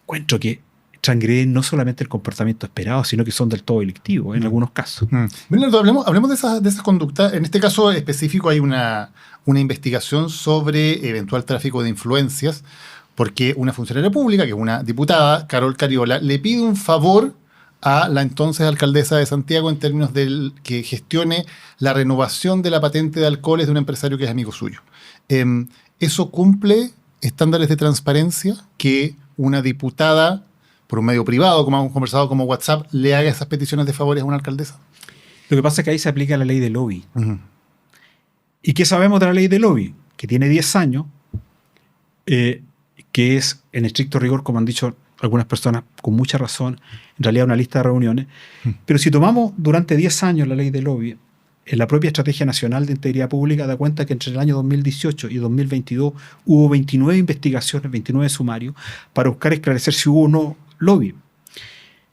encuentro que transgreden no solamente el comportamiento esperado, sino que son del todo delictivos en algunos casos. Bernardo, hablemos de esas conductas. En este caso específico hay una investigación sobre eventual tráfico de influencias, porque una funcionaria pública, que es una diputada, Carol Cariola, le pide un favor a la entonces alcaldesa de Santiago en términos de que gestione la renovación de la patente de alcoholes de un empresario que es amigo suyo. ¿Eso cumple estándares de transparencia que una diputada, por un medio privado, como hemos conversado, como WhatsApp, le haga esas peticiones de favores a una alcaldesa? Lo que pasa es que ahí se aplica la ley de lobby. ¿Y qué sabemos de la ley de lobby? Que tiene 10 años, que es, en estricto rigor, como han dicho algunas personas con mucha razón, en realidad una lista de reuniones. Pero si tomamos durante 10 años la ley de lobby, en la propia Estrategia Nacional de Integridad Pública da cuenta que entre el año 2018 y 2022 hubo 29 investigaciones, 29 sumarios, para buscar esclarecer si hubo o no lobby,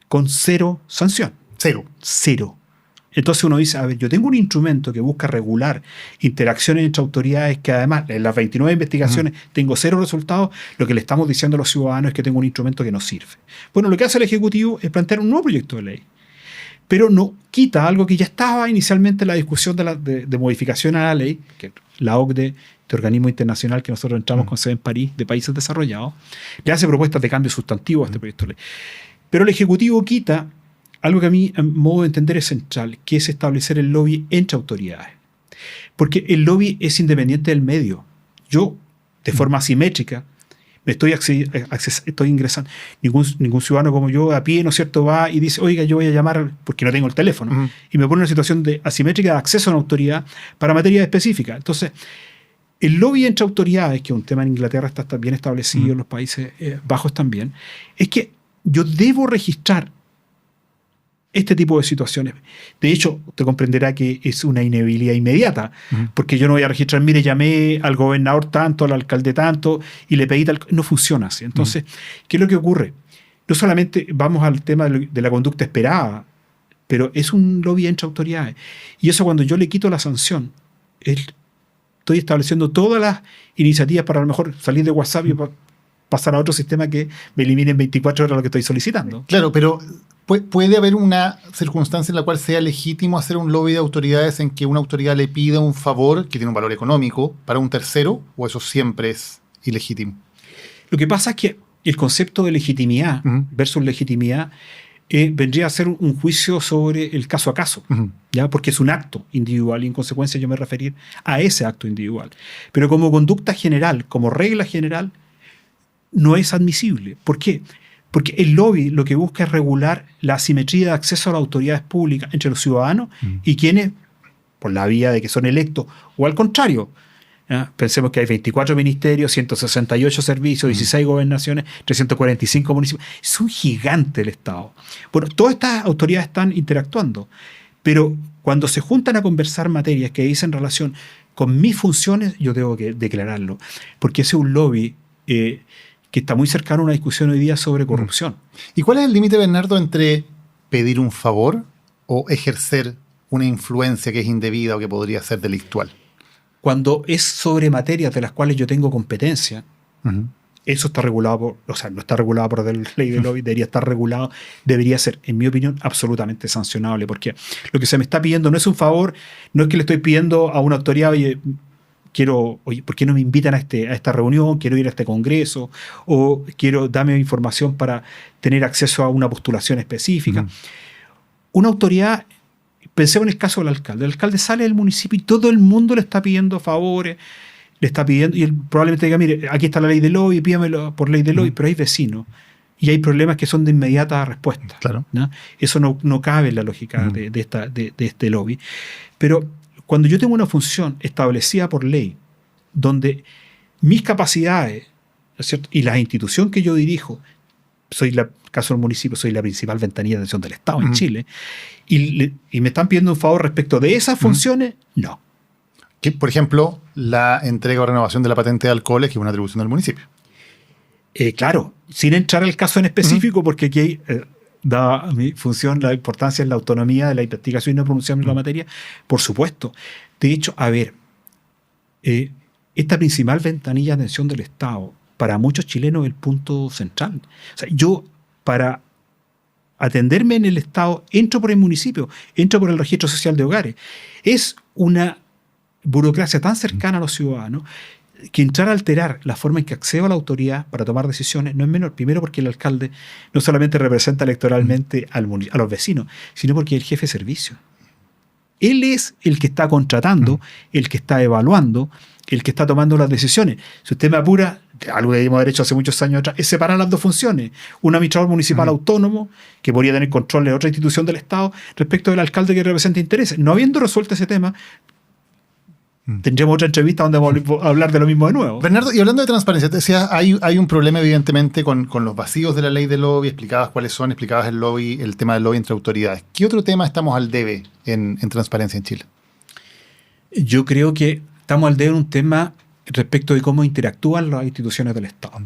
con 0 sanción. Cero. Entonces uno dice, a ver, yo tengo un instrumento que busca regular interacciones entre autoridades, que además en las 29 investigaciones tengo 0 resultados. Lo que le estamos diciendo a los ciudadanos es que tengo un instrumento que no sirve. Bueno, lo que hace el Ejecutivo es plantear un nuevo proyecto de ley, pero no quita algo que ya estaba inicialmente en la discusión de modificación a la ley, que la OCDE, este organismo internacional que nosotros entramos con sede en París, de países desarrollados, le hace propuestas de cambio sustantivo a este proyecto de ley. Pero el Ejecutivo quita algo que a mí, a modo de entender, es central, que es establecer el lobby entre autoridades. Porque el lobby es independiente del medio. Yo, de forma asimétrica, me estoy ingresando. Ningún ciudadano como yo, a pie, ¿no es cierto?, va y dice, oiga, yo voy a llamar porque no tengo el teléfono. Y me pone en una situación de asimétrica de acceso a una autoridad para materia específica. Entonces, el lobby entre autoridades, que es un tema en Inglaterra está bien establecido, en los Países Bajos también, es que yo debo registrar este tipo de situaciones. De hecho, te comprenderá que es una inhabilidad inmediata, porque yo no voy a registrar, mire, llamé al gobernador tanto, al alcalde tanto, y le pedí tal. No funciona así. Entonces, ¿qué es lo que ocurre? No solamente vamos al tema de la conducta esperada, pero es un lobby entre autoridades. Y eso, cuando yo le quito la sanción, estoy estableciendo todas las iniciativas para a lo mejor salir de WhatsApp y pasar a otro sistema que me elimine en 24 horas lo que estoy solicitando. Claro, pero ¿puede haber una circunstancia en la cual sea legítimo hacer un lobby de autoridades en que una autoridad le pida un favor que tiene un valor económico para un tercero, o eso siempre es ilegítimo? Lo que pasa es que el concepto de legitimidad versus legitimidad vendría a ser un juicio sobre el caso a caso, ¿ya? Porque es un acto individual y en consecuencia yo me referir a ese acto individual. Pero como conducta general, como regla general, no es admisible. ¿Por qué? Porque el lobby lo que busca es regular la asimetría de acceso a las autoridades públicas entre los ciudadanos y quienes, por la vía de que son electos, o al contrario, ¿ya? Pensemos que hay 24 ministerios, 168 servicios, 16 gobernaciones, 345 municipios. Es un gigante el Estado. Bueno, todas estas autoridades están interactuando, pero cuando se juntan a conversar materias que dicen relación con mis funciones, yo tengo que declararlo, porque ese es un lobby que está muy cercano a una discusión hoy día sobre corrupción. ¿Y cuál es el límite, Bernardo, entre pedir un favor o ejercer una influencia que es indebida o que podría ser delictual? Cuando es sobre materias de las cuales yo tengo competencia, eso está regulado no está regulado por la ley de lobby, debería estar regulado, debería ser, en mi opinión, absolutamente sancionable, porque lo que se me está pidiendo no es un favor, no es que le estoy pidiendo a una autoridad, oye, ¿por qué no me invitan a esta reunión? Quiero ir a este congreso, o dame información para tener acceso a una postulación específica. Una autoridad, pensemos en el caso del alcalde. El alcalde sale del municipio y todo el mundo le está pidiendo favores, le está pidiendo, y él probablemente diga, mire, aquí está la ley de lobby, pídamelo por ley de lobby, pero hay vecinos y hay problemas que son de inmediata respuesta. Claro. ¿No? Eso no cabe en la lógica de este lobby. Pero cuando yo tengo una función establecida por ley, donde mis capacidades, ¿no es cierto?, y la institución que yo dirijo, caso del municipio, soy la principal ventanilla de atención del Estado en Chile, y me están pidiendo un favor respecto de esas funciones, no. Que, por ejemplo, la entrega o renovación de la patente de alcoholes, que es una atribución del municipio. Claro, sin entrar al caso en específico, porque aquí dada mi función, la importancia en la autonomía de la investigación y no pronunciarme en la materia, por supuesto. De hecho, a ver, esta principal ventanilla de atención del Estado, para muchos chilenos es el punto central. O sea, yo, para atenderme en el Estado, entro por el municipio, entro por el registro social de hogares. Es una burocracia tan cercana a los ciudadanos que entrar a alterar la forma en que accedo a la autoridad para tomar decisiones no es menor. Primero porque el alcalde no solamente representa electoralmente a los vecinos, sino porque es el jefe de servicio. Él es el que está contratando, el que está evaluando, el que está tomando las decisiones. Si usted me apura, algo que debimos haber hecho hace muchos años atrás, es separar las dos funciones. Un administrador municipal autónomo, que podría tener control de otra institución del Estado, respecto del alcalde que representa intereses. No habiendo resuelto ese tema, tendremos otra entrevista donde vamos a hablar de lo mismo de nuevo. Bernardo, y hablando de transparencia, te decías, hay un problema evidentemente con los vacíos de la ley de lobby, explicabas cuáles son, explicabas el tema del lobby entre autoridades. ¿Qué otro tema estamos al debe en transparencia en Chile? Yo creo que estamos al debe en un tema respecto de cómo interactúan las instituciones del Estado.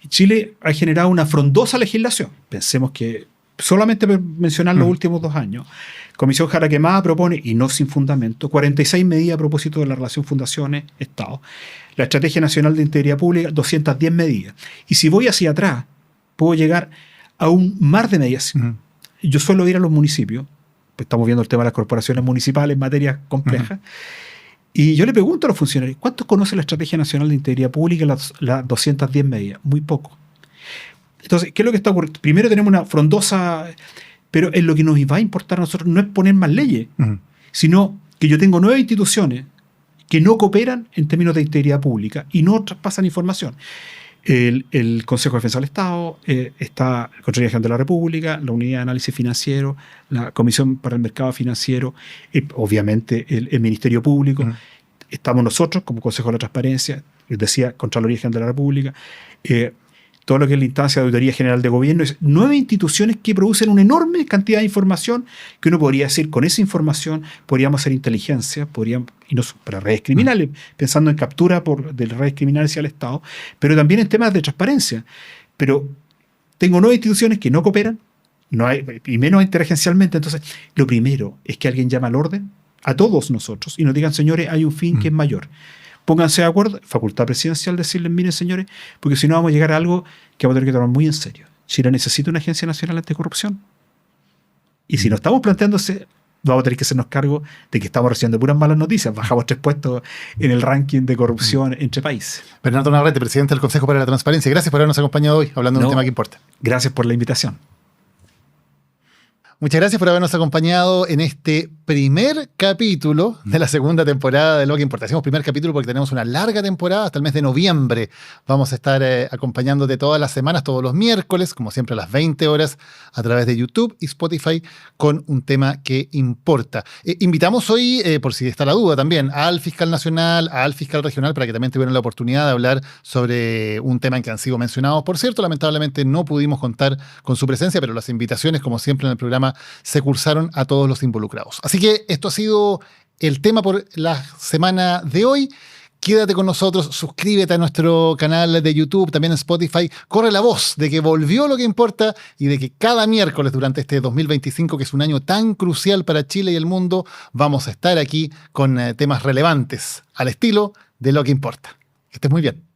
Chile ha generado una frondosa legislación. Pensemos que, solamente por mencionar los últimos 2 años, Comisión Jaraquemada propone, y no sin fundamento, 46 medidas a propósito de la relación fundaciones-Estado. La Estrategia Nacional de Integridad Pública, 210 medidas. Y si voy hacia atrás, puedo llegar a un mar de medidas. Yo suelo ir a los municipios, pues estamos viendo el tema de las corporaciones municipales en materias complejas, y yo le pregunto a los funcionarios, ¿cuántos conocen la Estrategia Nacional de Integridad Pública y las 210 medidas? Muy poco. Entonces, ¿qué es lo que está ocurriendo? Primero tenemos una frondosa... Pero en lo que nos va a importar a nosotros no es poner más leyes, sino que yo tengo 9 instituciones que no cooperan en términos de integridad pública y no traspasan información. El Consejo de Defensa del Estado, está la Contraloría General de la República, la Unidad de Análisis Financiero, la Comisión para el Mercado Financiero, obviamente el Ministerio Público. Estamos nosotros como Consejo de la Transparencia, les decía, Contraloría General de la República, todo lo que es la instancia de Auditoría General de Gobierno. Es 9 instituciones que producen una enorme cantidad de información que uno podría decir, con esa información podríamos hacer inteligencia, y no para redes criminales, pensando en captura de redes criminales hacia el Estado, pero también en temas de transparencia. Pero tengo 9 instituciones que no cooperan, y menos interagencialmente. Entonces, lo primero es que alguien llame al orden a todos nosotros y nos digan, señores, hay un fin que es mayor. Pónganse de acuerdo, facultad presidencial, decirles, miren señores, porque si no vamos a llegar a algo que vamos a tener que tomar muy en serio. Chile necesita una agencia nacional anticorrupción. Y si no estamos planteándose, vamos a tener que hacernos cargo de que estamos recibiendo puras malas noticias. Bajamos 3 puestos en el ranking de corrupción entre países. Bernardo Navarrete, presidente del Consejo para la Transparencia. Gracias por habernos acompañado hoy, hablando de un tema que importa. Gracias por la invitación. Muchas gracias por habernos acompañado en este primer capítulo de la segunda temporada de Lo que Importa. Hacemos primer capítulo porque tenemos una larga temporada hasta el mes de noviembre. Vamos a estar acompañándote todas las semanas, todos los miércoles, como siempre a las 20 horas, a través de YouTube y Spotify, con un tema que importa. Invitamos hoy, por si está la duda también, al fiscal nacional, al fiscal regional, para que también tuvieran la oportunidad de hablar sobre un tema en que han sido mencionados. Por cierto, lamentablemente no pudimos contar con su presencia, pero las invitaciones, como siempre en el programa, se cursaron a todos los involucrados. Así que esto ha sido el tema por la semana de hoy. Quédate con nosotros, suscríbete a nuestro canal de YouTube, también en Spotify. Corre la voz de que volvió Lo que Importa y de que cada miércoles durante este 2025, que es un año tan crucial para Chile y el mundo, vamos a estar aquí con temas relevantes al estilo de Lo que Importa. Que estés muy bien.